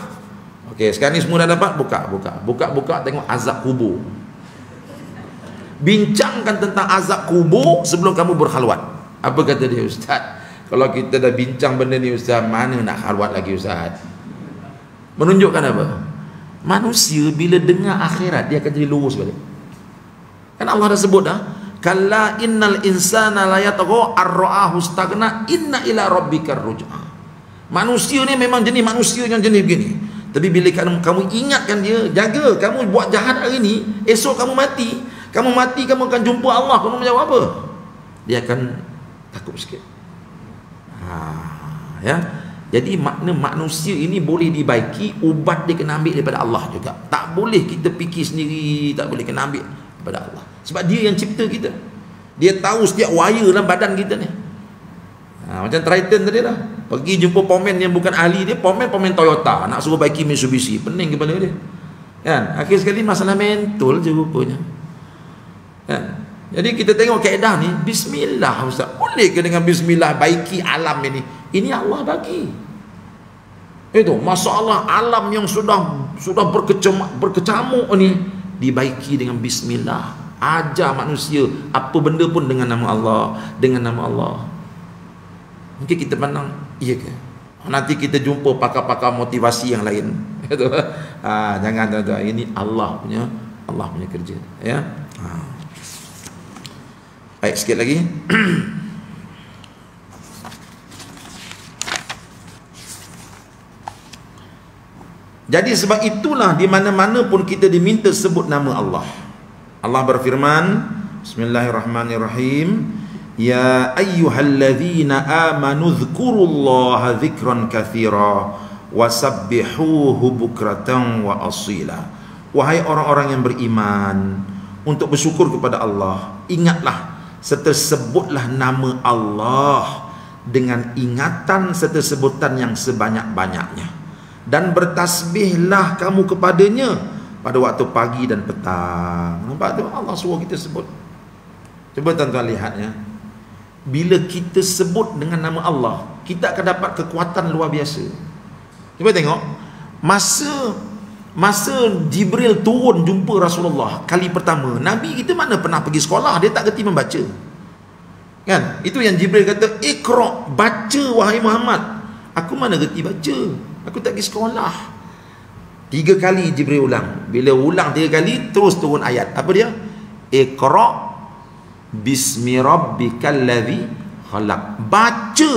Okey, sekarang ni semua dah dapat, buka tengok azab kubur. bincangkan tentang azab kubur sebelum kamu berkhalwat. Apa kata dia, Ustaz? Kalau kita dah bincang benda ni Ustaz, mana nak khalwat lagi Ustaz? Menunjukkan apa? Manusia bila dengar akhirat dia akan jadi lurus balik. Kan Allah dah sebut dah, kalla innal insana la yatgha ar-ra'ahu istaghna inna ila rabbikar ruj'a. Manusia ni memang jenis manusia yang jenis begini. Tapi bila kamu ingatkan dia, jaga, kamu buat jahat hari ni, esok kamu mati. Kamu mati, kamu akan jumpa Allah. Kamu menjawab apa? Dia akan takut sikit. Ya. Jadi makna manusia ini boleh dibaiki, ubat dia kena ambil daripada Allah juga. Tak boleh kita fikir sendiri, tak boleh kena ambil daripada Allah. Sebab dia yang cipta kita. Dia tahu setiap wire dalam badan kita ni. Macam Triton tadi lah. Pergi jumpa pomen yang bukan ahli dia, pomen Toyota, nak suruh baiki Mitsubishi, pening kepala dia. Kan? Akhir sekali masalah mental je rupanya. Kan? Jadi kita tengok kaedah ni, bismillah Ustaz. Boleh ke dengan bismillah baiki alam ini? Ini Allah bagi. Itu masalah alam yang sudah berkecamuk ni dibaiki dengan bismillah. Ajar manusia apa benda pun dengan nama Allah, dengan nama Allah. Mungkin kita pandang, iya ke? Nanti kita jumpa pakar-pakar motivasi yang lain. Jangan tuan-tuan, ini Allah punya kerja, ya. Baik, sikit lagi. Jadi sebab itulah di mana-mana pun kita diminta sebut nama Allah. Allah berfirman, Bismillahirrahmanirrahim, ya ayyuhalladzina amanu dzkurullaha dzikran katsira wasabbihuhu bukratan wa asila. Wahai orang-orang yang beriman, untuk bersyukur kepada Allah, ingatlah serta sebutlah nama Allah dengan ingatan serta sebutan yang sebanyak-banyaknya, dan bertasbihlah kamu kepadanya pada waktu pagi dan petang. Nampak tu Allah suruh kita sebut. Cuba tuan-tuan lihatnya, bila kita sebut dengan nama Allah, kita akan dapat kekuatan luar biasa. Cuba tengok, masa Jibril turun jumpa Rasulullah kali pertama, Nabi kita mana pernah pergi sekolah, dia tak kerti membaca. Kan? Itu yang Jibril kata, Iqra, baca wahai Muhammad. Aku mana kerti baca, aku tak pergi sekolah. 3 kali Jibril ulang. Bila ulang 3 kali, terus turun ayat. Apa dia? Iqra bismi rabbikal ladzi khalaq. Baca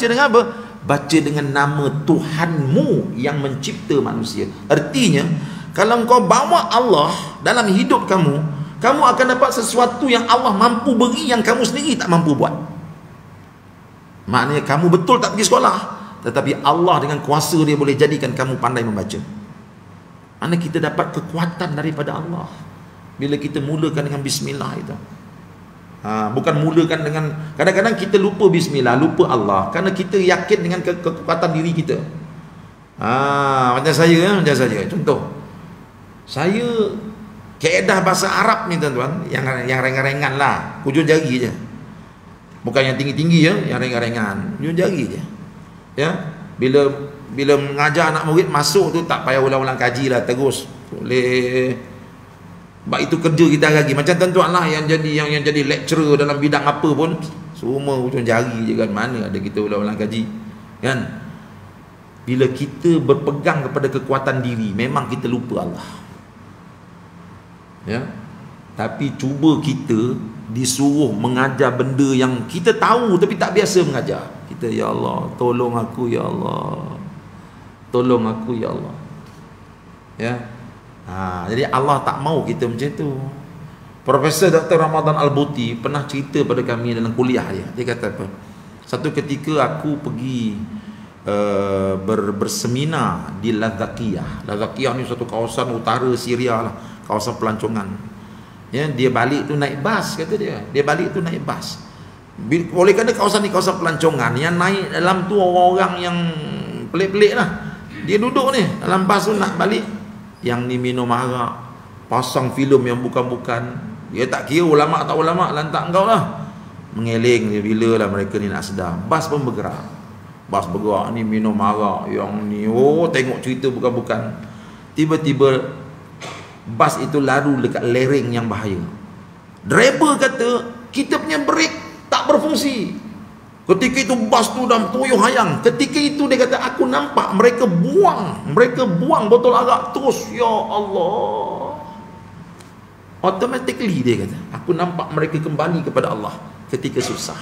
dengan apa? Baca dengan nama Tuhanmu yang mencipta manusia. Artinya, kalau kau bawa Allah dalam hidup kamu, kamu akan dapat sesuatu yang Allah mampu beri yang kamu sendiri tak mampu buat. Maknanya kamu betul tak pergi sekolah, tetapi Allah dengan kuasa dia boleh jadikan kamu pandai membaca. Maknanya kita dapat kekuatan daripada Allah bila kita mulakan dengan bismillah itu. Bukan mulakan dengan, kadang-kadang kita lupa bismillah, lupa Allah, kerana kita yakin dengan kekuatan diri kita. Macam saya, contoh, saya kaedah bahasa Arab ni tuan-tuan, yang ringan-ringan lah, hujung jari je, bukan yang tinggi-tinggi ya, yang ringan-ringan, hujung jari je, ya. Bila mengajar anak murid masuk tu tak payah ulang-ulang kaji lah, terus boleh. Sebab itu kerja kita lagi. Macam tuan-tuan lah yang jadi lecturer dalam bidang apa pun, semua hujung jari je kan, mana ada kita ulang-ulang kaji, kan. Bila kita berpegang kepada kekuatan diri, memang kita lupa Allah, ya. Tapi cuba kita disuruh mengajar benda yang kita tahu tapi tak biasa mengajar. Kita, ya Allah, tolong aku ya Allah, tolong aku ya Allah, ya. Jadi Allah tak mau kita macam tu. Profesor Dr. Ramadan Al-Buti pernah cerita pada kami dalam kuliah dia. Dia kata apa? Satu ketika aku pergi berseminar di Lazakiyah. Lazakiyah ni satu kawasan utara Syria lah, kawasan pelancongan. Ya, dia balik tu naik bas, kata dia. Dia balik tu naik bas. Oleh kerana kawasan ni kawasan pelancongan, yang naik dalam tu orang-orang yang pelik-pelik lah. Dia duduk ni dalam bas tu nak balik, yang ni minum arak, pasang filem yang bukan-bukan. Dia tak kira ulama tak ulama, lantak engkau lah. Mengeling dia, bila lah mereka ni nak sedar. Bas pun bergerak. Bas bergerak, ni minum arak, yang ni tengok cerita bukan-bukan. Tiba-tiba bas itu lalu dekat lereng yang bahaya. Driver kata kita punya brake tak berfungsi. Ketika itu bas tu dah tuyuh hayang. Ketika itu dia kata aku nampak mereka buang botol arak terus. Ya Allah. Automatically dia kata aku nampak mereka kembali kepada Allah ketika susah.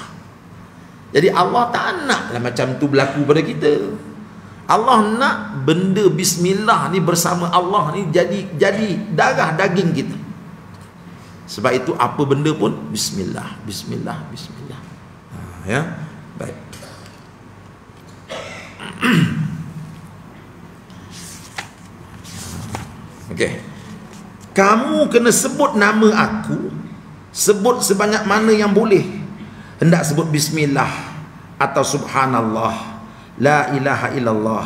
Jadi Allah tak naklah macam tu berlaku pada kita. Allah nak benda bismillah ni bersama Allah ni jadi darah daging kita. Sebab itu apa benda pun bismillah, bismillah, bismillah. Ya. Baik. Okey. Kamu kena sebut nama aku, sebut sebanyak mana yang boleh. Hendak sebut bismillah atau subhanallah, la ilaha illallah,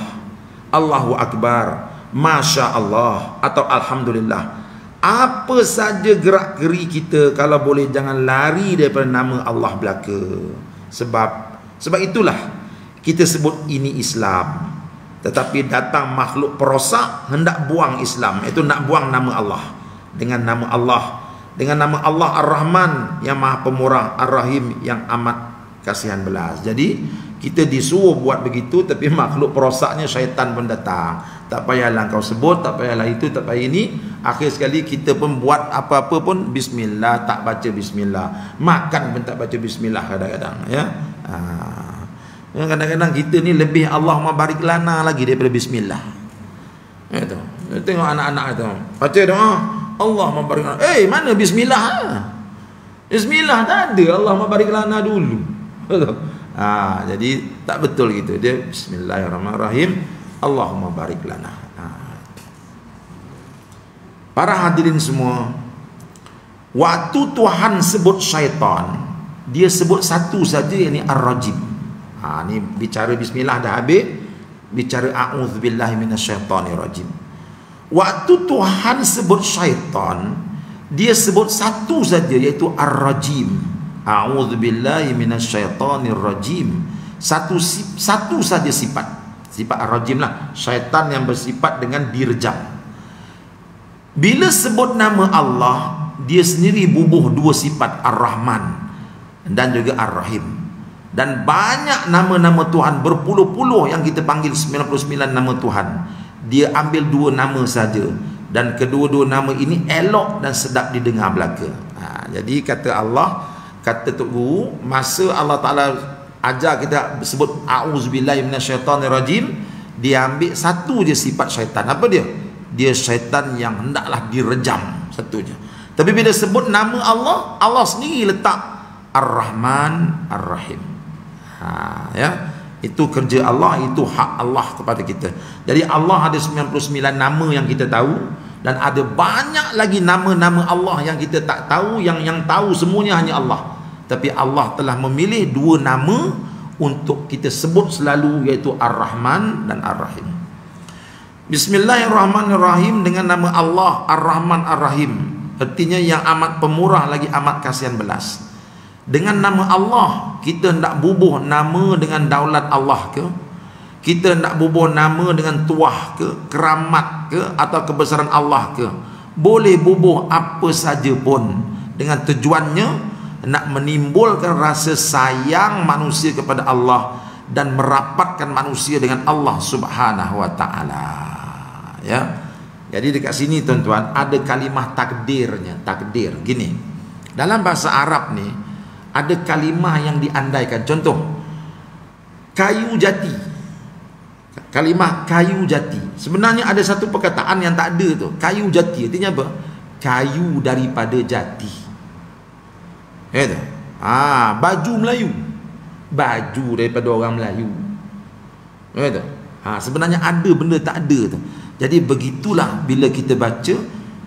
Allahu akbar, masya Allah atau alhamdulillah. Apa saja gerak geri kita, kalau boleh jangan lari daripada nama Allah belaka. Sebab itulah kita sebut ini Islam. Tetapi datang makhluk perosak hendak buang Islam, iaitu nak buang nama Allah. Dengan nama Allah Ar-Rahman yang Maha Pemurah, Ar-Rahim yang amat kasihan belas. Jadi kita disuruh buat begitu, tapi makhluk perosaknya syaitan pun datang. Tak payahlah kau sebut, tak payahlah itu, tak payah ini. Akhir sekali kita pun buat apa-apa pun bismillah, tak baca bismillah. Makan pun tak baca bismillah kadang-kadang, ya. Kadang-kadang kita ni lebih Allahumma barik lana lagi daripada bismillah. Ya tu. Tengok anak-anak tu. Baca doa, Allahumma barik lana. Mana bismillah? Bismillah tak ada, Allahumma barik lana dulu. Jadi tak betul gitu. Dia bismillahirrahmanirrahim, Allahumma barik lana. Para hadirin semua, waktu Tuhan sebut syaitan, dia sebut satu saja, yakni ar-rajim. Ni bicara bismillah dah habis, bicara a'udzubillahi minasyaitonirrajim. Waktu Tuhan sebut syaitan, dia sebut satu saja, iaitu ar-rajim. A'udzubillahi minasyaitonirrajim. Satu saja sifat ar-rajim lah, syaitan yang bersifat dengan dirjam. Bila sebut nama Allah, dia sendiri bubuh dua sifat, Ar-Rahman dan juga Ar-Rahim. Dan banyak nama-nama Tuhan, berpuluh-puluh yang kita panggil 99 nama Tuhan. Dia ambil dua nama saja, dan kedua-dua nama ini elok dan sedap didengar belaka. Jadi kata Allah, kata Tok Guru, masa Allah Ta'ala ajar kita sebut a'udzubillahi minasyaitonirrajim, dia ambil satu je sifat syaitan. Apa dia? Dia syaitan yang hendaklah direjam, satu je. Tapi bila sebut nama Allah, Allah sendiri letak Ar-Rahman Ar-Rahim. Ya, itu kerja Allah, itu hak Allah kepada kita. Jadi Allah ada 99 nama yang kita tahu, dan ada banyak lagi nama-nama Allah yang kita tak tahu, yang tahu semuanya hanya Allah. Tapi Allah telah memilih dua nama untuk kita sebut selalu, iaitu Ar-Rahman dan Ar-Rahim. Bismillahirrahmanirrahim, dengan nama Allah Ar-Rahman Ar-Rahim, artinya yang amat pemurah lagi amat kasihan belas. Dengan nama Allah, kita hendak bubuh nama dengan daulat Allah ke? Kita hendak bubuh nama dengan tuah ke, keramat ke, atau kebesaran Allah ke? Boleh bubuh apa saja pun, dengan tujuannya nak menimbulkan rasa sayang manusia kepada Allah dan merapatkan manusia dengan Allah Subhanahu wa taala. Ya. Jadi dekat sini tuan-tuan ada kalimah takdirnya, takdir. Gini. Dalam bahasa Arab ni ada kalimah yang diandaikan. Contoh, kayu jati. Kalimah kayu jati. Sebenarnya ada satu perkataan yang tak ada tu. Kayu jati artinya apa? Kayu daripada jati. Ya tu. Baju Melayu. Baju daripada orang Melayu. Ya tu. Sebenarnya ada benda tak ada tu. Jadi begitulah bila kita baca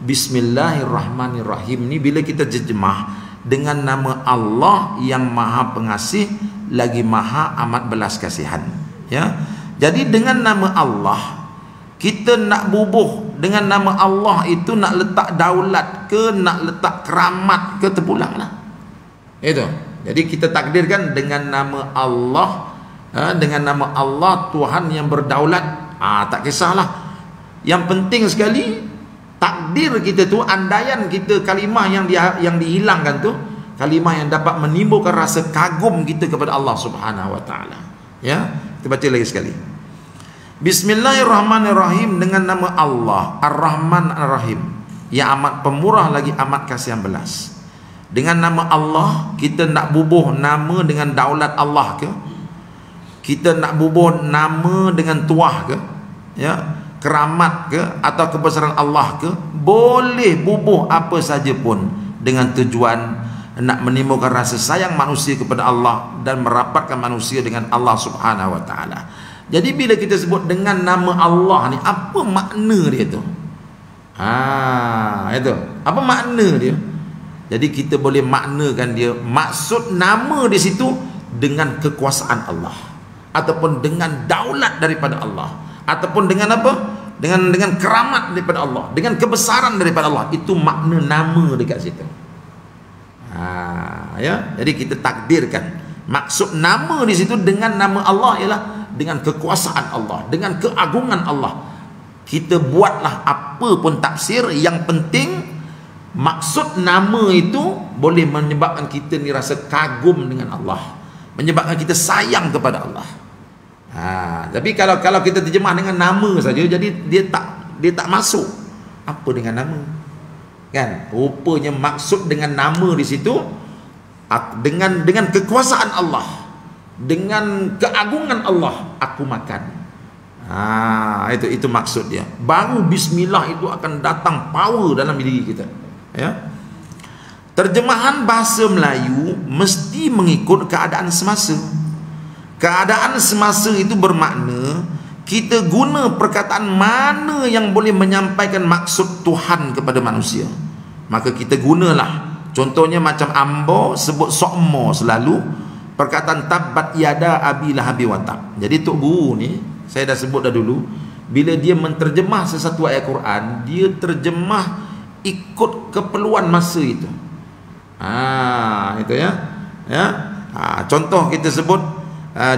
Bismillahirrahmanirrahim ni, bila kita terjemah dengan nama Allah yang Maha Pengasih lagi Maha amat belas kasihan. Ya. Jadi dengan nama Allah, kita nak bubuh dengan nama Allah itu, nak letak daulat ke, nak letak keramat ke, terpulanglah. Itu. Jadi kita takdirkan dengan nama Allah, dengan nama Allah Tuhan yang berdaulat. Tak kisahlah. Yang penting sekali Takdir kita tu, andaian kita kalimah yang dihilangkan tu, kalimah yang dapat menimbulkan rasa kagum kita kepada Allah Subhanahu wa taala. Ya, kita baca lagi sekali. Bismillahirrahmanirrahim, dengan nama Allah Ar-Rahman Ar-Rahim, yang amat pemurah lagi amat kasihan belas. Dengan nama Allah, kita nak bubuh nama dengan daulat Allah ke? Kita nak bubuh nama dengan tuah ke? Ya, keramat ke? Atau kebesaran Allah ke? Boleh bubuh apa saja pun dengan tujuan nak menimbulkan rasa sayang manusia kepada Allah dan merapatkan manusia dengan Allah Subhanahu wa taala. Jadi bila kita sebut dengan nama Allah ni, apa makna dia tu? Itu. Apa makna dia? Jadi kita boleh maknakan dia, maksud nama di situ dengan kekuasaan Allah, ataupun dengan daulat daripada Allah, ataupun dengan apa? Dengan keramat daripada Allah, dengan kebesaran daripada Allah. Itu makna nama dekat situ. Ya, jadi kita takdirkan maksud nama di situ dengan nama Allah ialah dengan kekuasaan Allah, dengan keagungan Allah. Kita buatlah apa pun tafsir, yang penting maksud nama itu boleh menyebabkan kita ni rasa kagum dengan Allah, menyebabkan kita sayang kepada Allah. Tapi kalau kita terjemah dengan nama saja, jadi dia tak masuk. Apa dengan nama? Kan? Rupanya maksud dengan nama di situ dengan kekuasaan Allah, dengan keagungan Allah aku makan. Itu maksud dia. Baru bismillah itu akan datang power dalam diri kita. Ya. Terjemahan bahasa Melayu mesti mengikut keadaan semasa. Keadaan semasa itu bermakna kita guna perkataan mana yang boleh menyampaikan maksud Tuhan kepada manusia, maka kita gunalah. Contohnya macam ambo sebut sokmo selalu, perkataan tabbat yada abi lahabi watab. Jadi Tok Guru ni, saya dah sebut dah dulu, bila dia menterjemah sesuatu ayat Quran, dia terjemah ikut keperluan masa itu. Itu ya. Contoh kita sebut,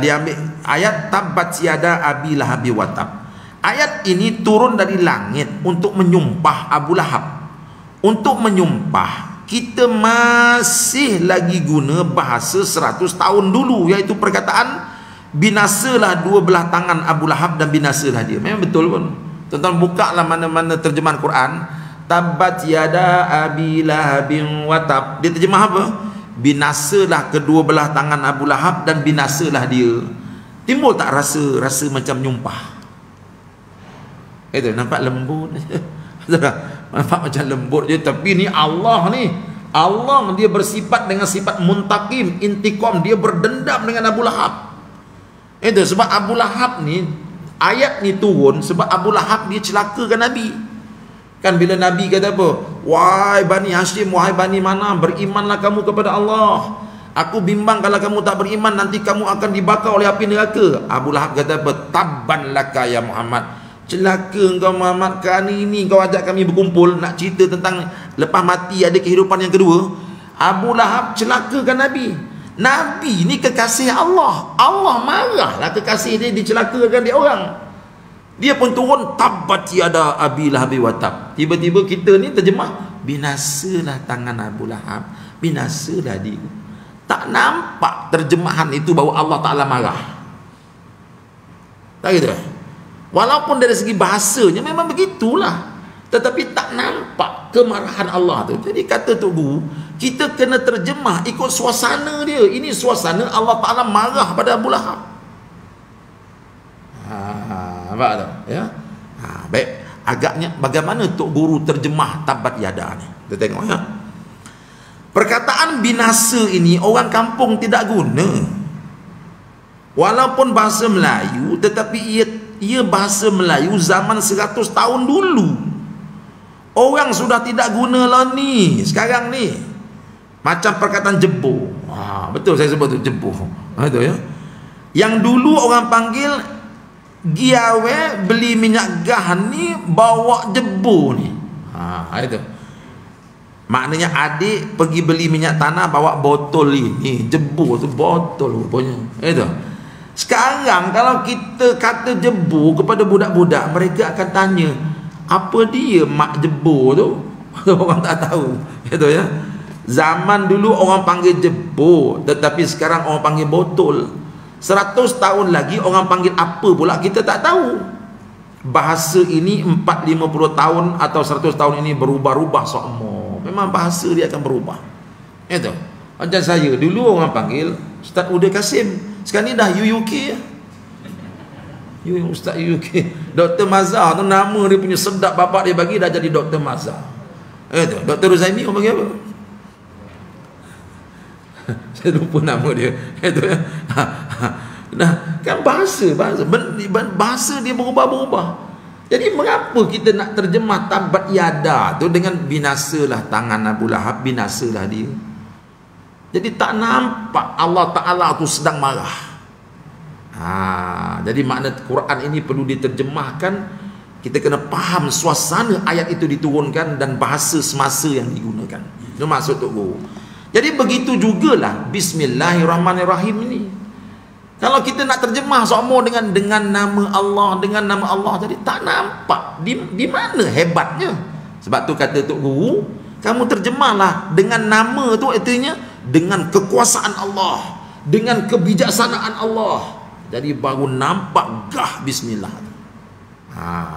dia ambil ayat tabbat yada abi lahabi watab. Ayat ini turun dari langit untuk menyumpah Abu Lahab. Untuk menyumpah, kita masih lagi guna bahasa 100 tahun dulu, iaitu perkataan binasalah dua belah tangan Abu Lahab dan binasalah dia. Memang betul pun. Tuan-tuan buka lah mana-mana terjemahan Quran, tabbat yada abi lahabin watab, dia terjemah apa? Binasalah kedua belah tangan Abu Lahab dan binasalah dia. Timbul tak rasa macam nyumpah? Itu nampak lembut. Nampak macam lembut je, tapi ni Allah dia bersifat dengan sifat muntaqim, intiqam, dia berdendam dengan Abu Lahab. Itu sebab Abu Lahab ni, ayat ni turun sebab Abu Lahab dia celakakan Nabi. Kan bila Nabi kata apa? Wahai Bani Hashim, wahai Bani mana, berimanlah kamu kepada Allah. Aku bimbang kalau kamu tak beriman, nanti kamu akan dibakar oleh api neraka. Abu Lahab kata apa? Tabban laka ya Muhammad. Celaka engkau Muhammad, kerana ini kau ajak kami berkumpul nak cerita tentang lepas mati ada kehidupan yang kedua. Abu Lahab celakakan Nabi. Nabi ni kekasih Allah. Allah marahlah kekasih dia dicelakakan dia orang. Dia pun turun tabbat yada abi lahabi watab. Tiba-tiba kita ni terjemah binasalah tangan Abu Lahab, binasalah dia. Tak nampak terjemahan itu bahawa Allah Ta'ala marah. Tak gitu? Walaupun dari segi bahasanya memang begitulah, tetapi tak nampak kemarahan Allah tu. Jadi kata Tok Guru, kita kena terjemah ikut suasana dia. Ini suasana Allah Ta'ala marah pada Abu Lahab. Nampak tak? Ya? Baik. Agaknya bagaimana Tok Guru terjemah tabat yada ni? Kita tengok ya. Perkataan binasa ini orang kampung tidak guna. Walaupun bahasa Melayu, tetapi ia bahasa Melayu zaman 100 tahun dulu. Orang sudah tidak guna lah ni sekarang ni. Macam perkataan jebur. Betul saya sebut tu, jebur. Betul ya. Yang dulu orang panggil giawe, beli minyak gas ni bawa jebur ni. Itu. Maknanya adik pergi beli minyak tanah bawa botol ini, jebur tu botol rupanya. Itu. Sekarang kalau kita kata jebur kepada budak-budak, mereka akan tanya, Apa dia mak jebur tu? Orang tak tahu. Gitu ya. Zaman dulu orang panggil jebur, tetapi sekarang orang panggil botol. 100 tahun lagi orang panggil apa pula kita tak tahu. Bahasa ini 40-50 tahun atau 100 tahun ini berubah-ubah semua. Memang bahasa dia akan berubah. Itu. Macam saya dulu orang panggil Ustaz Uda Kasim. Sekarang ni dah UUK ya. Ustaz UUK. Dr. Mazhar tu nama dia punya sedap, bapak dia bagi dah jadi Dr. Mazhar. Itu. Dr. Ruzaimi orang panggil apa? Saya lupa nama dia. Itu ya. Nah, kan bahasa dia berubah-ubah. Jadi mengapa kita nak terjemah tabat yada tu dengan binasalah tangan Abu Lahab, binasalah dia. Jadi tak nampak Allah Ta'ala tu sedang marah. Jadi makna Quran ini perlu diterjemahkan. Kita kena faham suasana ayat itu diturunkan dan bahasa semasa yang digunakan. Itu maksud Tok Guru. Jadi begitu jugalah Bismillahirrahmanirrahim ini. Kalau kita nak terjemah semua dengan nama Allah, jadi tak nampak di mana hebatnya. Sebab tu kata Tok Guru, kamu terjemahlah dengan nama tu, artinya dengan kekuasaan Allah, dengan kebijaksanaan Allah. Jadi baru nampak gah bismillah.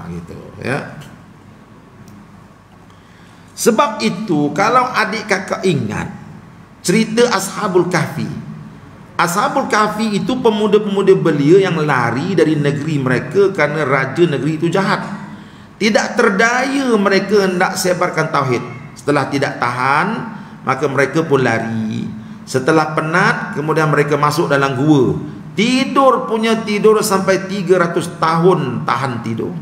Gitu ya. Sebab itu kalau adik kakak ingat cerita Ashabul Kahfi. Ashabul Kahfi itu pemuda-pemuda belia yang lari dari negeri mereka kerana raja negeri itu jahat. Tidak terdaya mereka hendak sebarkan tauhid. Setelah tidak tahan, maka mereka pun lari. Setelah penat, kemudian mereka masuk dalam gua. Tidur sampai 300 tahun tahan tidur.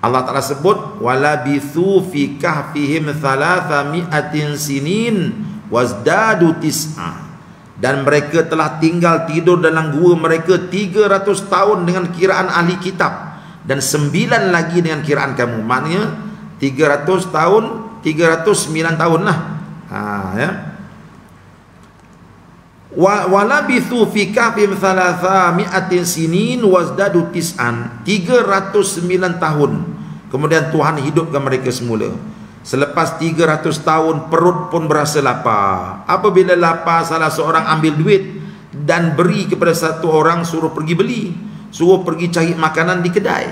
Allah Ta'ala sebut walabithu fi kahfihim 300 sinin wazdadu tis'a. Dan mereka telah tinggal tidur dalam gua mereka 300 tahun dengan kiraan ahli kitab, dan 9 lagi dengan kiraan kamu. Maknanya 300 tahun 309 tahun lah. Ya. Walabithu fi kahfihim 300 sinin wazdadu tis'an. 309 tahun kemudian Tuhan hidupkan mereka semula. Selepas 300 tahun perut pun berasa lapar. Apabila lapar, salah seorang ambil duit dan beri kepada satu orang, suruh pergi beli, suruh pergi cari makanan di kedai.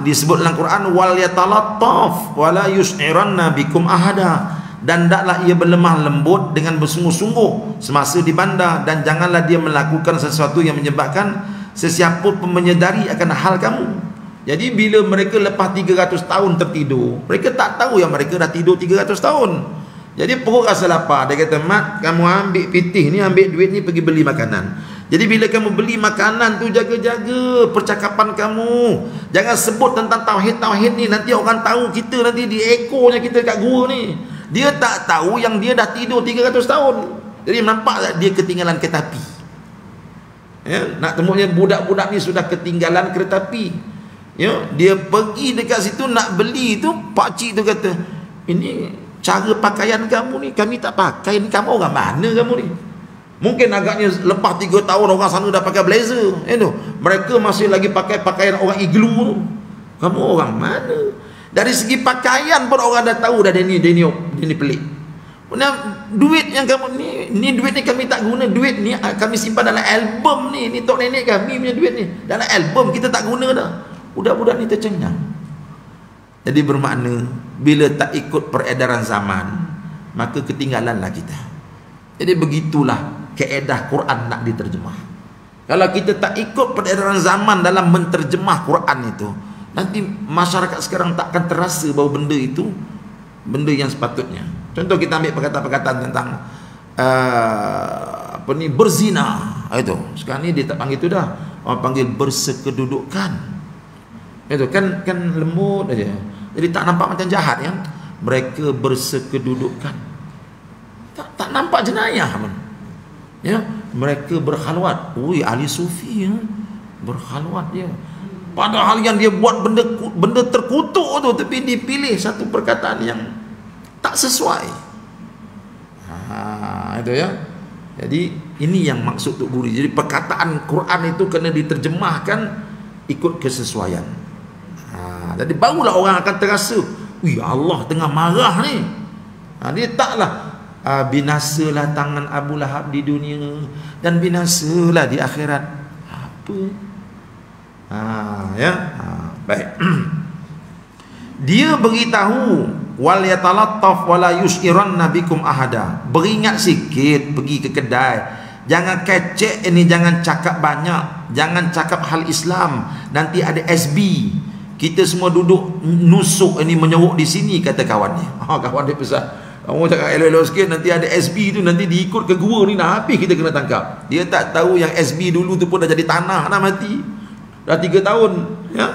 Disebut dalam Quran wal yatalattaf wala yus'iranna bikum ahada. Dan hendaklah ia berlemah lembut dengan bersungguh-sungguh semasa di bandar, dan janganlah dia melakukan sesuatu yang menyebabkan sesiapa pun menyedari akan hal kamu. Jadi bila mereka lepas 300 tahun tertidur, mereka tak tahu yang mereka dah tidur 300 tahun. Jadi perut rasa lapar. Dia kata, "Mat, kamu ambil pitih ni, ambil duit ni, pergi beli makanan." Jadi bila kamu beli makanan tu, jaga-jaga percakapan kamu. Jangan sebut tentang tauhid-tauhid ni. Nanti orang tahu kita nanti di ekornya kita kat gua ni. Dia tak tahu yang dia dah tidur 300 tahun. Jadi nampak tak dia ketinggalan kereta api. Ya, nak temunya budak-budak ni sudah ketinggalan kereta api. Ya, dia pergi dekat situ nak beli tu, pakcik tu kata, "Ini cara pakaian kamu ni kami tak pakai ni, kamu orang mana kamu ni?" Mungkin agaknya lepas 3 tahun orang sana dah pakai blazer. Mereka masih lagi pakai pakaian orang iglu tu. Kamu orang mana? Dari segi pakaian pun orang dah tahu dah dia ni pelik. Kemudian duit yang kamu ni duit ni kami tak guna, duit ni kami simpan dalam album ni tok nenek kami punya duit ni. Dalam album kita tak guna dah. Budak-budak ni tercengang. Jadi bermakna bila tak ikut peredaran zaman, maka ketinggalanlah kita. Jadi begitulah kaedah Quran nak diterjemah. Kalau kita tak ikut peredaran zaman dalam menterjemah Quran itu, nanti masyarakat sekarang takkan terasa bahawa benda itu benda yang sepatutnya. Contoh kita ambil perkataan-perkataan tentang berzina. Itu sekarang ni dia tak panggil itu dah, orang panggil bersekedudukan. Itu kan lembut aja. Jadi tak nampak macam jahat ya. Mereka bersekedudukan. Tak nampak jenayah pun. Ya, mereka berkhalwat. Ahli sufi ya. Berkhalwat dia. Padahal yang dia buat benda terkutuk tu, tapi dipilih satu perkataan yang tak sesuai. Itu ya. Jadi ini yang maksud Tok Guru. Jadi perkataan Quran itu kena diterjemahkan ikut kesesuaian. Jadi barulah orang akan terasa, wih, Allah tengah marah ni. Dia taklah binasalah tangan Abu Lahab di dunia dan binasalah di akhirat. Apa? Baik. Dia beritahu, wal yatalattaf wala yushiranna bikum ahada. Beringat sikit pergi ke kedai. Jangan kecek ini, jangan cakap banyak, jangan cakap hal Islam. Nanti ada SB. Kita semua duduk nusuk ini, menyeruk di sini, kata kawannya. Kawan dia pesan, kamu cakap elok-elok sikit, nanti ada SB tu, nanti diikut ke gua ni, nak habis kita kena tangkap. Dia tak tahu yang SB dulu tu pun dah jadi tanah, dah mati. Dah 3 tahun. Ya.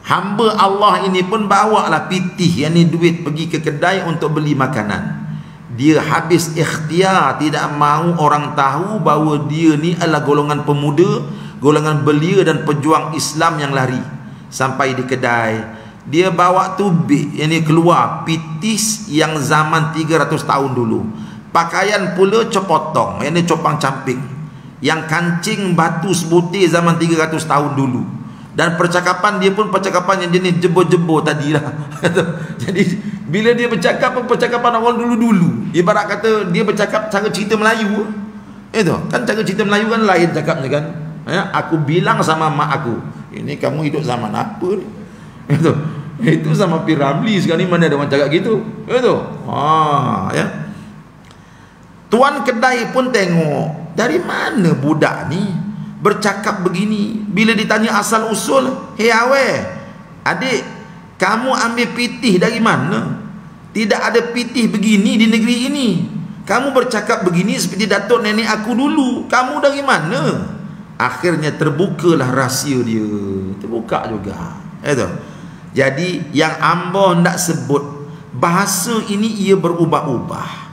Hamba Allah ini pun bawa lah pitih, yang ni duit, pergi ke kedai untuk beli makanan. Dia habis ikhtiar, tidak mahu orang tahu bahawa dia ni adalah golongan pemuda, golongan belia dan pejuang Islam yang lari. Sampai di kedai, dia bawa tubik, yang ni keluar pitis yang zaman 300 tahun dulu. Pakaian pula copotong, yang ni copang camping, yang kancing batu sebutir zaman 300 tahun dulu. Dan percakapan dia pun percakapan yang jenis jebur-jebur tadilah. Jadi bila dia bercakap pun percakapan orang dulu-dulu. Ibarat kata dia bercakap cara cerita Melayu. Itu kan cara cerita Melayu kan lain cakapnya kan. Aku bilang sama mak aku, ini kamu hidup zaman apa ni? Itu sama Piramli sekarang ni, mana ada orang cakap gitu. Itu. Ya. Tuan kedai pun tengok, dari mana budak ni bercakap begini. Bila ditanya asal usul, hei awek, adik, kamu ambil pitih dari mana? Tidak ada pitih begini di negeri ini. Kamu bercakap begini seperti datuk nenek aku dulu. Kamu dari mana? Akhirnya terbukalah rahsia dia. Terbuka juga. Itu. Jadi yang ambo nak sebut, bahasa ini ia berubah-ubah.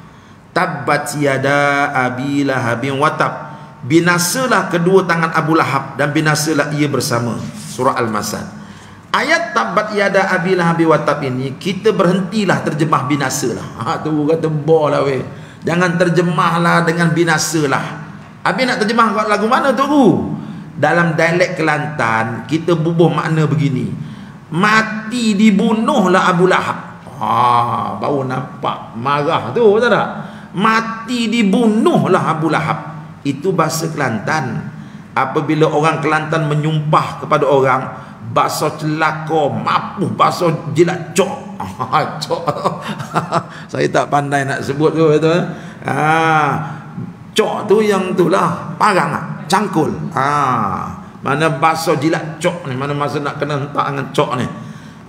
Tabbat yada abi lahabin watab. Binasalah kedua tangan Abu Lahab dan binasalah ia bersama. Surah Al-Masad. Ayat tabbat yada abi lahabin watab ini kita berhentilah terjemah binasalah. Tu kata bolah weh. Jangan terjemahlah dengan binasalah. Habis nak terjemah kat lagu mana tu? Dalam dialek Kelantan kita bubuh makna begini. Mati dibunuhlah Abu Lahab. Baru nampak marah tu, betul tak? Mati dibunuhlah Abu Lahab. Itu bahasa Kelantan. Apabila orang Kelantan menyumpah kepada orang, bakso celaka, mapuh, bakso jilat cok. Cok. Saya tak pandai nak sebut tu, betul. Cok tu yang itulah parang, cangkul. Mana bakso jilat cok ni, mana masa nak kena hentak dengan cok ni.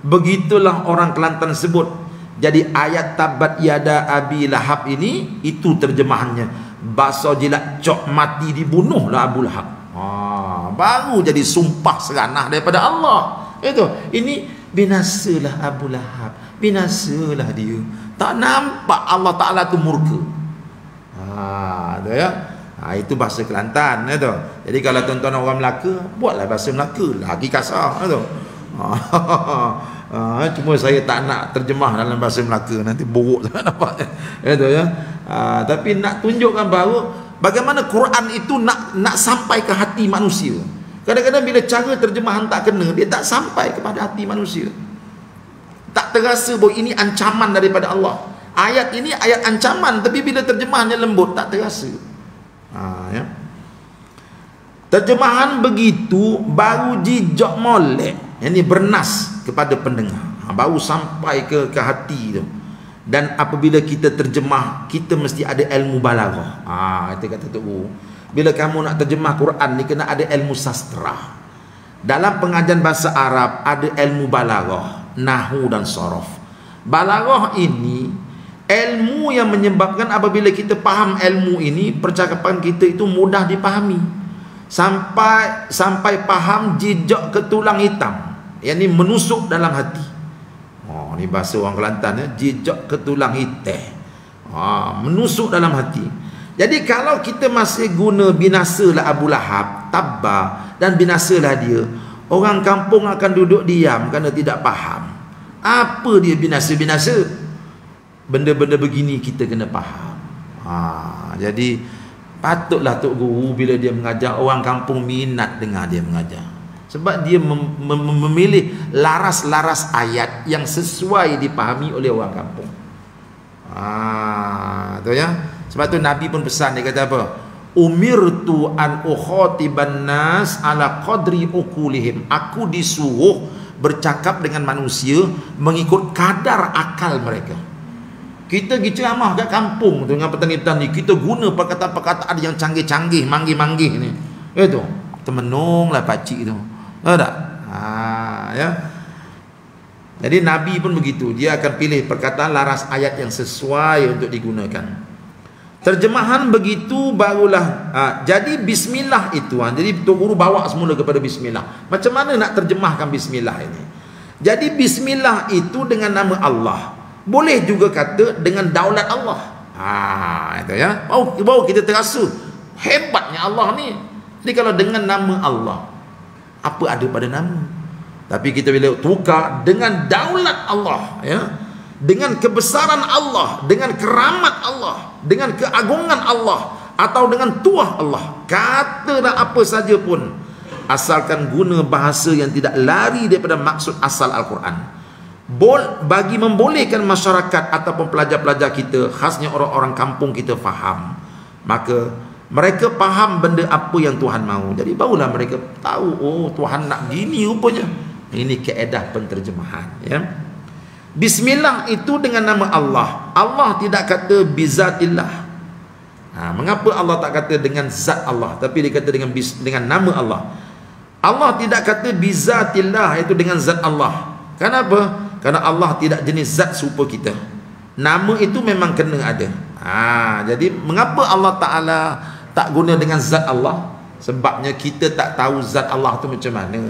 Begitulah orang Kelantan sebut. Jadi ayat tabat yada abi lahab ini, itu terjemahannya. Bakso jilat cok, mati dibunuhlah Abu Lahab. Baru jadi sumpah seranah daripada Allah. Itu. Ini binasalah Abu Lahab. Binasalah dia. Tak nampak Allah Ta'ala tu murka. Itu ya. Itu bahasa Kelantan. Itu. Jadi kalau tuan-tuan orang Melaka, buatlah bahasa Melaka. Lagi kasar. Itu. Cuma saya tak nak terjemah dalam bahasa Melaka, nanti buruk sangat nampak. Itu ya. Tapi nak tunjukkan bahawa bagaimana Quran itu nak sampai ke hati manusia. Kadang-kadang bila cara terjemahan tak kena, dia tak sampai kepada hati manusia. Tak terasa bahawa ini ancaman daripada Allah. Ayat ini ayat ancaman, tapi bila terjemahannya lembut, tak terasa. Ya. Terjemahan begitu baru jijak molek, ini bernas kepada pendengar, baru sampai ke hati tu. Dan apabila kita terjemah, kita mesti ada ilmu balaghah. Itu kata Tok Guru. Bila kamu nak terjemah Quran ni, kena ada ilmu sastra. Dalam pengajian bahasa Arab ada ilmu balaghah, nahwu dan sorof. Balaghah ini ilmu yang menyebabkan apabila kita faham ilmu ini, percakapan kita itu mudah dipahami. Sampai faham jejak ke tulang hitam, yang ni menusuk dalam hati. Ni bahasa orang Kelantan ya, jejak ke tulang hitam. Menusuk dalam hati. Jadi kalau kita masih guna binasalah Abu Lahab, tabba, dan binasalah dia, orang kampung akan duduk diam kerana tidak faham. Apa dia binasa-binasa? Benda-benda begini kita kena faham. Jadi patutlah Tok Guru bila dia mengajar, orang kampung minat dengar dia mengajar. Sebab dia memilih laras-laras ayat yang sesuai dipahami oleh orang kampung. Tahu ya? Sebab tu Nabi pun pesan, dia kata apa? Umirtu an ukhatiban nas ala qadri uqulihim. Aku disuruh bercakap dengan manusia mengikut kadar akal mereka. Kita pergi ceramah kat kampung tu dengan petani-petani, kita guna perkataan-perkataan yang canggih-canggih, manggih-manggih ni. Itu temenunglah pakcik tu. Tahu tak? Ya. Jadi Nabi pun begitu, dia akan pilih perkataan laras ayat yang sesuai untuk digunakan. Terjemahan begitu barulah jadi bismillah itu. Jadi Tok Guru bawa semula kepada bismillah. Macam mana nak terjemahkan bismillah ini? Jadi bismillah itu dengan nama Allah. Boleh juga kata dengan daulat Allah. Itu ya. Baru kita terasa hebatnya Allah ni. Jadi kalau dengan nama Allah, apa ada pada nama? Tapi kita bila tukar dengan daulat Allah, ya, dengan kebesaran Allah, dengan keramat Allah, dengan keagungan Allah, atau dengan tuah Allah, katalah apa saja pun, asalkan guna bahasa yang tidak lari daripada maksud asal Al-Quran, bagi membolehkan masyarakat ataupun pelajar-pelajar kita, khasnya orang-orang kampung kita faham, maka mereka faham benda apa yang Tuhan mahu. Jadi barulah mereka tahu, oh Tuhan nak gini rupanya. Ini kaedah penterjemahan, ya. Bismillah itu dengan nama Allah. Allah tidak kata bizatillah. Mengapa Allah tak kata dengan zat Allah, tapi dia kata dengan nama Allah? Allah tidak kata bizatillah, iaitu dengan zat Allah. Kenapa? Karena Allah tidak jenis zat serupa kita. Nama itu memang kena ada. Jadi mengapa Allah Ta'ala tak guna dengan zat Allah? Sebabnya kita tak tahu zat Allah tu macam mana.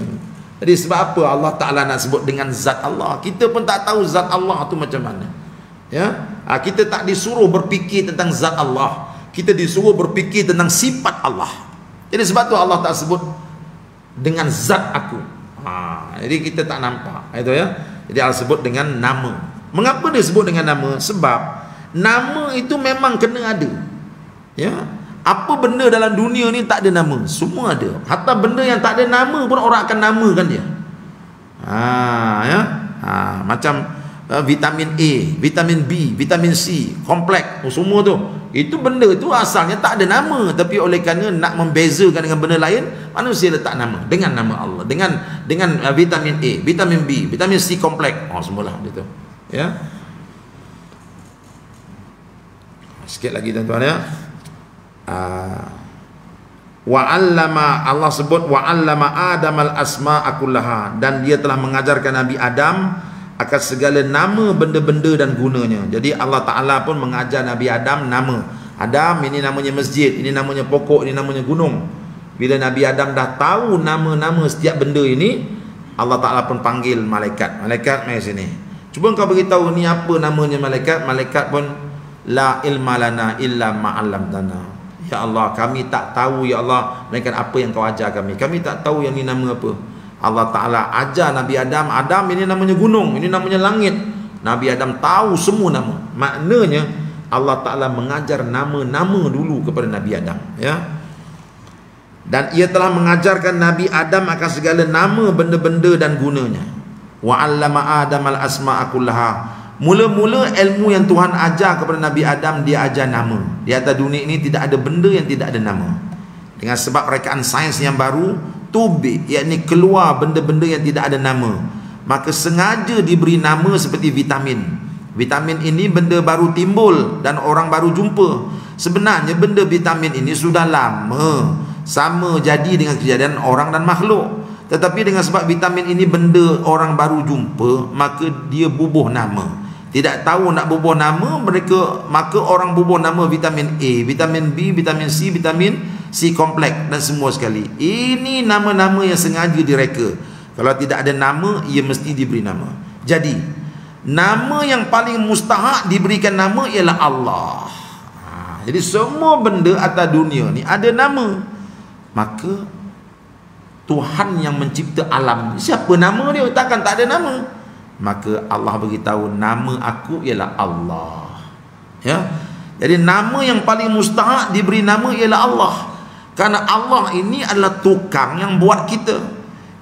Jadi sebab apa Allah Ta'ala nak sebut dengan zat Allah? Kita pun tak tahu zat Allah tu macam mana, ya. Kita tak disuruh berfikir tentang zat Allah, kita disuruh berfikir tentang sifat Allah. Jadi sebab tu Allah tak sebut dengan zat aku. Jadi kita tak nampak itu, ya. Jadi Allah sebut dengan nama. Mengapa dia sebut dengan nama? Sebab nama itu memang kena ada, ya. Apa benda dalam dunia ni tak ada nama? Semua ada. Hatta benda yang tak ada nama pun orang akan namakan dia. Ya. Macam vitamin A, vitamin B, vitamin C, kompleks, semua tu. Itu benda tu asalnya tak ada nama, tapi oleh kerana nak membezakan dengan benda lain, manusia letak nama dengan nama Allah. Dengan vitamin A, vitamin B, vitamin C kompleks. Semualah dia tu. Ya. Sikit lagi tuan-tuan, ya. Wa'allama, Allah sebut wa'allama Adam al-asma'a kullaha, dan dia telah mengajarkan Nabi Adam akan segala nama, benda-benda dan gunanya. Jadi Allah Ta'ala pun mengajar Nabi Adam nama. Adam, ini namanya masjid, ini namanya pokok, ini namanya gunung. Bila Nabi Adam dah tahu nama-nama setiap benda ini, Allah Ta'ala pun panggil malaikat. Malaikat, mari sini, cuba kau beritahu ni apa namanya. Malaikat pun la ilma lana illa ma'allamtana. Ya Allah, kami tak tahu, ya Allah, melainkan apa yang kau ajar kami. Kami tak tahu yang ni nama apa. Allah Ta'ala ajar Nabi Adam, Adam ini namanya gunung, ini namanya langit. Nabi Adam tahu semua nama. Maknanya Allah Ta'ala mengajar nama-nama dulu kepada Nabi Adam, ya. Dan ia telah mengajarkan Nabi Adam akan segala nama, benda-benda dan gunanya. Wa'allama Adam al-asma'a kullaha. Mula-mula ilmu yang Tuhan ajar kepada Nabi Adam, dia ajar nama. Di atas dunia ini tidak ada benda yang tidak ada nama. Dengan sebab rekaan sains yang baru, tubik, yakni keluar benda-benda yang tidak ada nama, maka sengaja diberi nama seperti vitamin. Vitamin ini benda baru timbul dan orang baru jumpa. Sebenarnya benda vitamin ini sudah lama sama jadi dengan kejadian orang dan makhluk. Tetapi dengan sebab vitamin ini benda orang baru jumpa, maka dia bubuh nama. Tidak tahu nak bubuh nama mereka, maka orang bubuh nama vitamin A, vitamin B, vitamin C, vitamin C kompleks dan semua sekali. Ini nama-nama yang sengaja direka. Kalau tidak ada nama, ia mesti diberi nama. Jadi nama yang paling mustahak diberikan nama ialah Allah. Jadi semua benda atas dunia ni ada nama. Maka Tuhan yang mencipta alam, siapa nama dia? Takkan tak ada nama. Maka Allah beritahu, nama aku ialah Allah, ya. Jadi nama yang paling mustahak diberi nama ialah Allah. Karena Allah ini adalah tukang yang buat kita.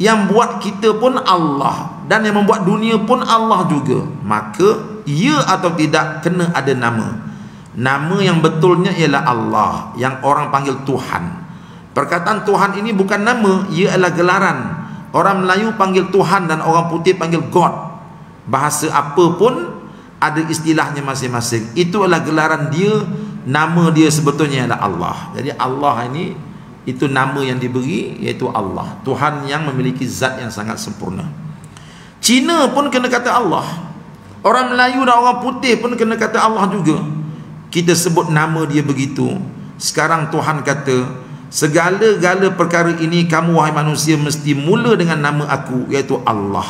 yang buat kita pun Allah, dan yang membuat dunia pun Allah juga, maka ya atau tidak kena ada nama. Nama yang betulnya ialah Allah, yang orang panggil Tuhan. Perkataan Tuhan ini bukan nama, ia adalah gelaran. Orang Melayu panggil Tuhan dan orang putih panggil God. Bahasa apa pun ada istilahnya masing-masing. Itu adalah gelaran dia. Nama dia sebetulnya adalah Allah. Jadi Allah ini, itu nama yang diberi, iaitu Allah, Tuhan yang memiliki zat yang sangat sempurna. Cina pun kena kata Allah. Orang Melayu dan orang putih pun kena kata Allah juga. Kita sebut nama dia begitu. Sekarang Tuhan kata, segala-gala perkara ini kamu wahai manusia mesti mula dengan nama aku, iaitu Allah.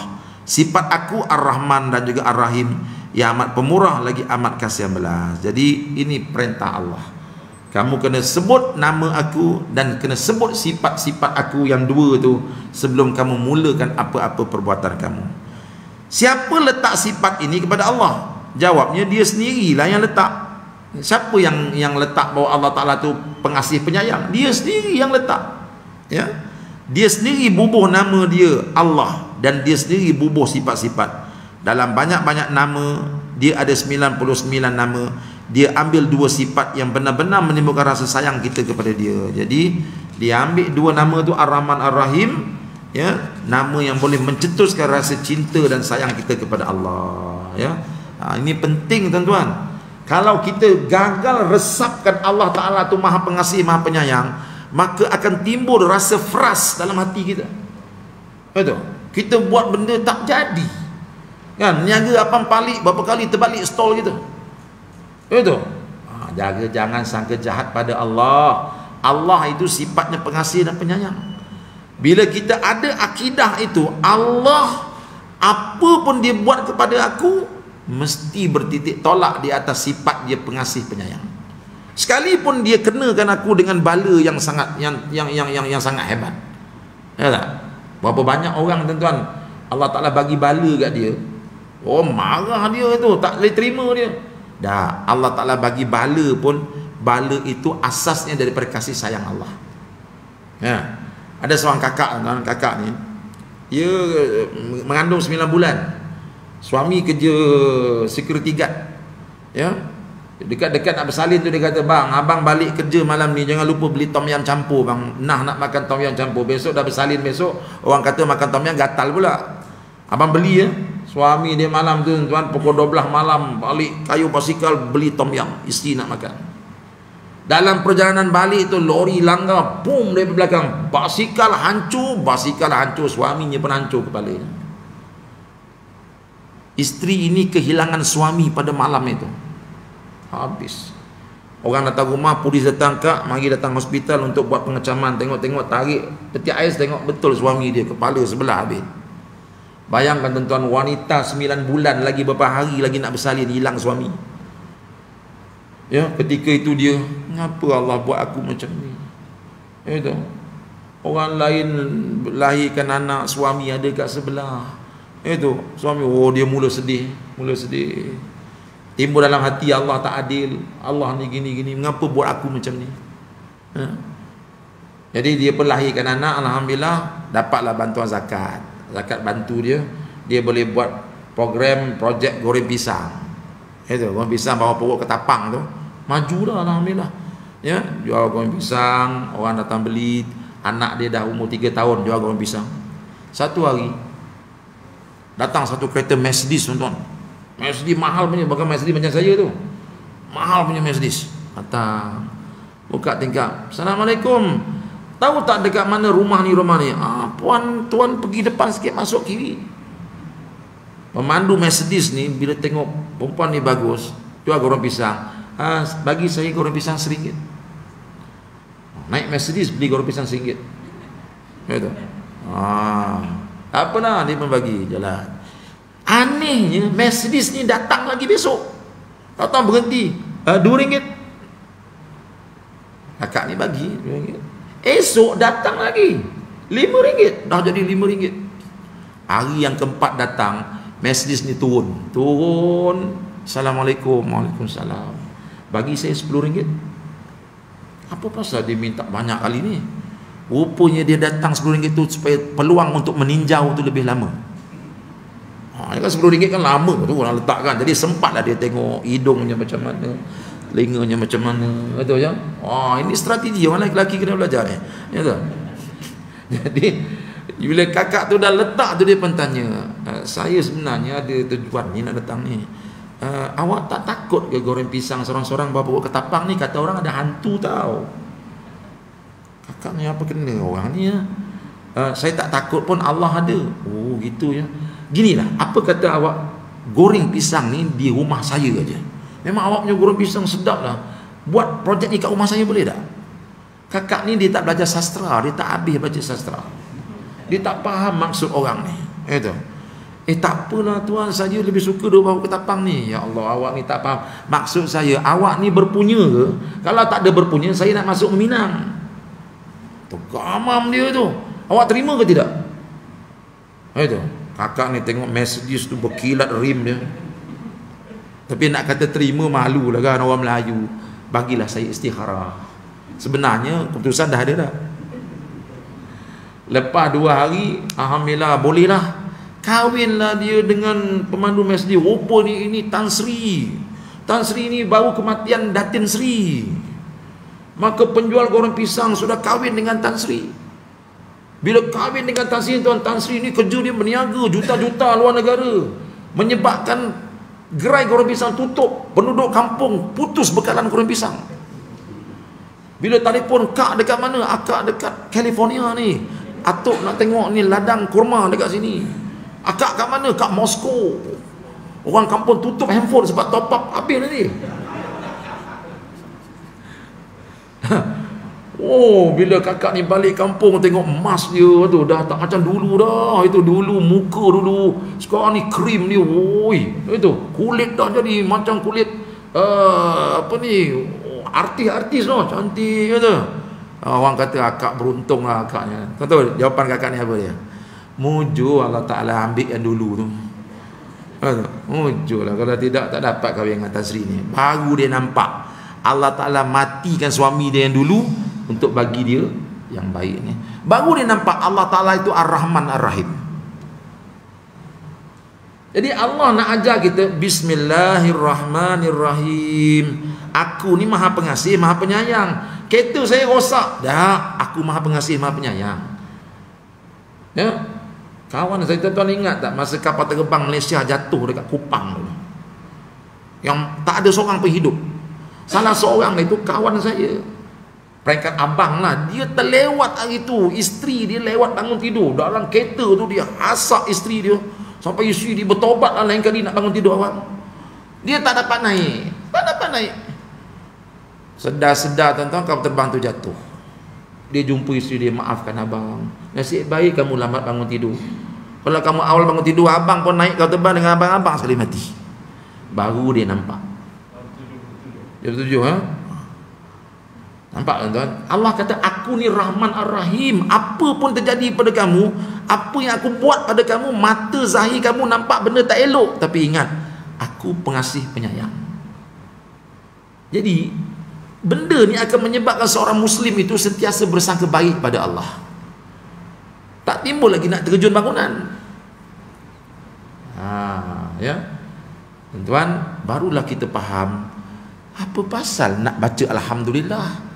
Sifat aku Ar-Rahman dan juga Ar-Rahim, yang amat pemurah lagi amat kasih belas. Jadi ini perintah Allah. Kamu kena sebut nama aku dan kena sebut sifat-sifat aku yang dua tu sebelum kamu mulakan apa-apa perbuatan kamu. Siapa letak sifat ini kepada Allah? Jawabnya dia sendirilah yang letak. Siapa yang letak bahawa Allah Ta'ala tu pengasih penyayang? Dia sendiri yang letak, ya? Dia sendiri bubuh nama dia Allah, dan dia sendiri bubuh sifat-sifat. Dalam banyak-banyak nama, dia ada 99 nama. Dia ambil dua sifat yang benar-benar menimbulkan rasa sayang kita kepada dia. Jadi dia ambil dua nama tu, Ar-Rahman Ar-Rahim, ya, nama yang boleh mencetuskan rasa cinta dan sayang kita kepada Allah, ya. Ini penting tuan-tuan. Kalau kita gagal resapkan Allah Ta'ala tu maha pengasih, maha penyayang, maka akan timbul rasa frust dalam hati kita. Betul? Kita buat benda tak jadi, kan? Niaga abang palik berapa kali terbalik stall kita. Betul? Jaga jangan sangka jahat pada Allah. Allah itu sifatnya pengasih dan penyayang. Bila kita ada akidah itu, Allah apa pun dia buat kepada aku mesti bertitik tolak di atas sifat dia pengasih penyayang. Sekalipun dia kenakan aku dengan bala yang sangat yang sangat hebat. Ya tak? Berapa banyak orang tuan-tuan Allah Ta'ala bagi bala kat dia. Oh, marah dia tu, tak boleh terima dia. Dah, Allah Ta'ala bagi bala pun, bala itu asasnya daripada kasih sayang Allah. Ya. Ada seorang kakak ni, dia mengandung 9 bulan. Suami kerja security guard, ya. Dekat-dekat nak bersalin tu dia kata, bang, abang balik kerja malam ni jangan lupa beli tom yam campur bang. Nak makan tom yam campur. Besok dah bersalin, besok orang kata makan tom yam gatal pula. Abang beli, ya. Suami dia malam tu tuan, pukul 12 malam balik kayu basikal beli tom yam, isteri nak makan. Dalam perjalanan balik tu lori langgar, boom, dari belakang, basikal hancur, suaminya pun hancur kepalanya. Isteri ini kehilangan suami pada malam itu. Habis. Orang datang rumah, polis datang, kak, mari datang hospital untuk buat pengecaman. Tengok-tengok, tarik peti ais, tengok betul suami dia, kepala sebelah habis. Bayangkan tuan-tuan, wanita 9 bulan lagi, beberapa hari lagi nak bersalin, hilang suami. Ya, ketika itu dia, kenapa Allah buat aku macam ni? Itu. Orang lain lahirkan anak, suami ada kat sebelah. Itu suami, oh dia mula sedih. Timbul dalam hati, Allah tak adil, Allah ni gini-gini, mengapa buat aku macam ni? Jadi dia pun lahirkan anak, alhamdulillah dapatlah bantuan zakat. Zakat bantu dia boleh buat projek goreng pisang. Itu goreng pisang bawa pokok ketapang tu, maju dah alhamdulillah. Ya, jual goreng pisang, orang datang beli, anak dia dah umur 3 tahun jual goreng pisang. Satu hari datang satu kereta Mercedes tuan-tuan. Mercedes mahal punya, bukan Mercedes macam saya tu. Mahal punya Mercedes. Datang, buka tingkap. Assalamualaikum. Tahu tak dekat mana rumah ni? Puan, tuan pergi depan sikit, masuk kiri. Pemandu Mercedes ni bila tengok perempuan ni bagus, jual goreng pisang, bagi saya goreng pisang RM1. Naik Mercedes beli goreng pisang RM1. Betul. Apa lah, dia membagi jalan. Anehnya Mercedes ni datang lagi besok, datang berhenti, RM2. Kakak ni bagi RM2. Esok datang lagi RM5, dah jadi RM5. Hari yang keempat datang, Mercedes ni turun. Assalamualaikum. Waalaikumsalam. Bagi saya RM10. Apa pasal dia minta banyak kali ni? Rupanya dia datang RM10 tu supaya peluang untuk meninjau tu lebih lama. Kan RM10 kan lama tu orang letakkan. Jadi sempatlah dia tengok hidungnya macam mana, telinganya macam mana, betul ya? Ini strategi orang lelaki kena belajar ni. Ya tak? Jadi bila kakak tu dah letak tu dia pun tanya, saya sebenarnya ada tujuan ni nak datang ni. Awak tak takut ke goreng pisang sorang-sorang bawa bawa ke tapang ni? Kata orang ada hantu tau. Kakak ni apa kena orang ni ya? Saya tak takut pun, Allah ada. Oh gitu ya. Ginilah, apa kata awak goreng pisang ni di rumah saya aja. Memang awak punya goreng pisang sedap lah. Buat projek ni kat rumah saya boleh tak? Kakak ni dia tak belajar sastra, dia tak habis baca sastra. Dia tak faham maksud orang ni. Itu. Tak apalah tuan, saya lebih suka dia bawa ke tapang ni. Ya Allah, awak ni tak faham. Maksud saya, awak ni berpunya ke? Kalau tak ada berpunya, saya nak masuk Minang. Tu gamam dia tu. Awak terima ke tidak? Itu. Kakak ni tengok Mercedes tu berkilat rim dia. Tapi nak kata terima malu lah kan orang Melayu. Bagilah saya istikharah. Sebenarnya keputusan dah ada dah. Lepas 2 hari, alhamdulillah bolehlah. Kahwinlah dia dengan pemandu Mercedes. Rupa ni ini Tan Sri. Tan Sri ni baru kematian Datin Sri. Maka penjual goreng pisang sudah kahwin dengan Tan Sri. Bila kahwin dengan Tan Sri, tuan Tan Sri ni kerja dia berniaga juta-juta luar negara, menyebabkan gerai goreng pisang tutup, penduduk kampung putus bekalan goreng pisang. Bila telefon, kak dekat mana? Akak dekat California ni, atuk nak tengok ni ladang kurma dekat sini. Akak kat mana? Kat Moskow. Orang kampung tutup handphone sebab top up habis nanti. Bila kakak ni balik kampung tengok emas dia tu dah tak macam dulu dah. Itu dulu muka dulu, sekarang ni krim ni, itu kulit dah jadi macam kulit apa ni, artis-artis tu, cantik kata. Orang kata akak beruntung lah akaknya. Kau tahu jawapan kakak ni apa dia? Mujur Allah Ta'ala ambil yang dulu tu. Mujur lah, kalau tidak tak dapat kahwin dengan Tan Sri ni. Baru dia nampak Allah Ta'ala matikan suami dia yang dulu untuk bagi dia yang baik ni. Baru dia nampak Allah Ta'ala itu Ar-Rahman Ar-Rahim. Jadi Allah nak ajar kita Bismillahirrahmanirrahim. Aku ni maha pengasih, maha penyayang. Kereta saya rosak, dah, aku maha pengasih, maha penyayang. Ya. Kawan saya, tuan-tuan ingat tak masa kapal terbang Malaysia jatuh dekat Kupang tu, yang tak ada seorang pun hidup. Salah seorang itu kawan saya, peringkat abang lah, dia terlewat hari tu. Isteri dia lewat bangun tidur dalam kereta tu, dia asak isteri dia sampai isteri dia bertobat lah lain kali nak bangun tidur awal. Dia tak dapat naik, tak dapat naik. Sedar-sedar tuan-tuan, kapal terbang tu jatuh. Dia jumpa isteri dia, maafkan abang, nasib baik kamu lambat bangun tidur. Kalau kamu awal bangun tidur, abang pun naik kapal terbang dengan abang-abang sekali mati. Baru dia nampak. Dia bertujuh, ha? Nampak tuan-tuan? Allah kata, aku ni Rahman Ar-Rahim. Apa pun terjadi pada kamu, apa yang aku buat pada kamu, mata zahir kamu nampak benda tak elok, tapi ingat, aku pengasih penyayang. Jadi benda ni akan menyebabkan seorang Muslim itu sentiasa bersangka baik pada Allah. Tak timbul lagi nak terjun bangunan. Ya, tuan-tuan, barulah kita faham apa pasal nak baca Alhamdulillah.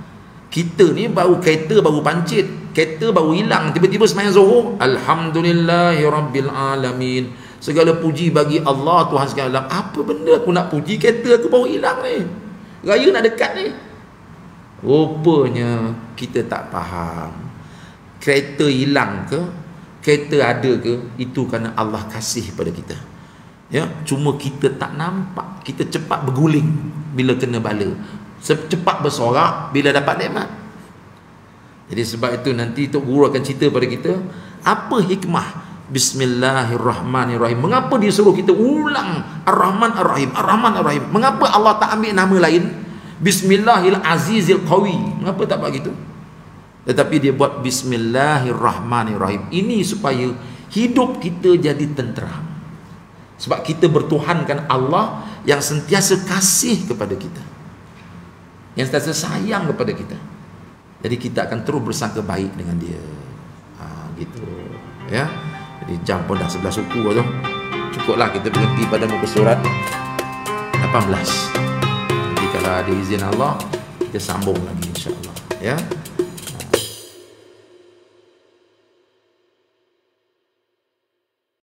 Kita ni baru kereta baru pancit, kereta baru hilang, tiba-tiba sembahyang Zuhur, Alhamdulillahirabbil alamin, segala puji bagi Allah Tuhan segala alam. Apa benda aku nak puji, kereta aku baru hilang ni, raya nak dekat ni. Rupanya kita tak faham. Kereta hilang ke, kereta ada ke, itu kerana Allah kasih pada kita. Ya, cuma kita tak nampak. Kita cepat berguling bila kena bala, cepat bersorak bila dapat nikmat. Jadi sebab itu nanti Tok Guru akan cerita pada kita apa hikmah Bismillahirrahmanirrahim. Mengapa dia suruh kita ulang Ar-Rahman Ar-Rahim, Ar-Rahman Ar-Rahim? Mengapa Allah tak ambil nama lain Bismillahil Azizil Qawi? Mengapa tak buat gitu? Tetapi dia buat Bismillahirrahmanirrahim. Ini supaya hidup kita jadi tenteram. Sebab kita bertuhankan Allah yang sentiasa kasih kepada kita, yang sentiasa sayang kepada kita. Jadi kita akan terus bersangka baik dengan dia. Gitu. Ya. Jadi jam pun dah 11 suku tu. Cukuplah kita berhenti pada muka surat 18. Jadi kalau ada izin Allah, kita sambung lagi insya-Allah. Ya.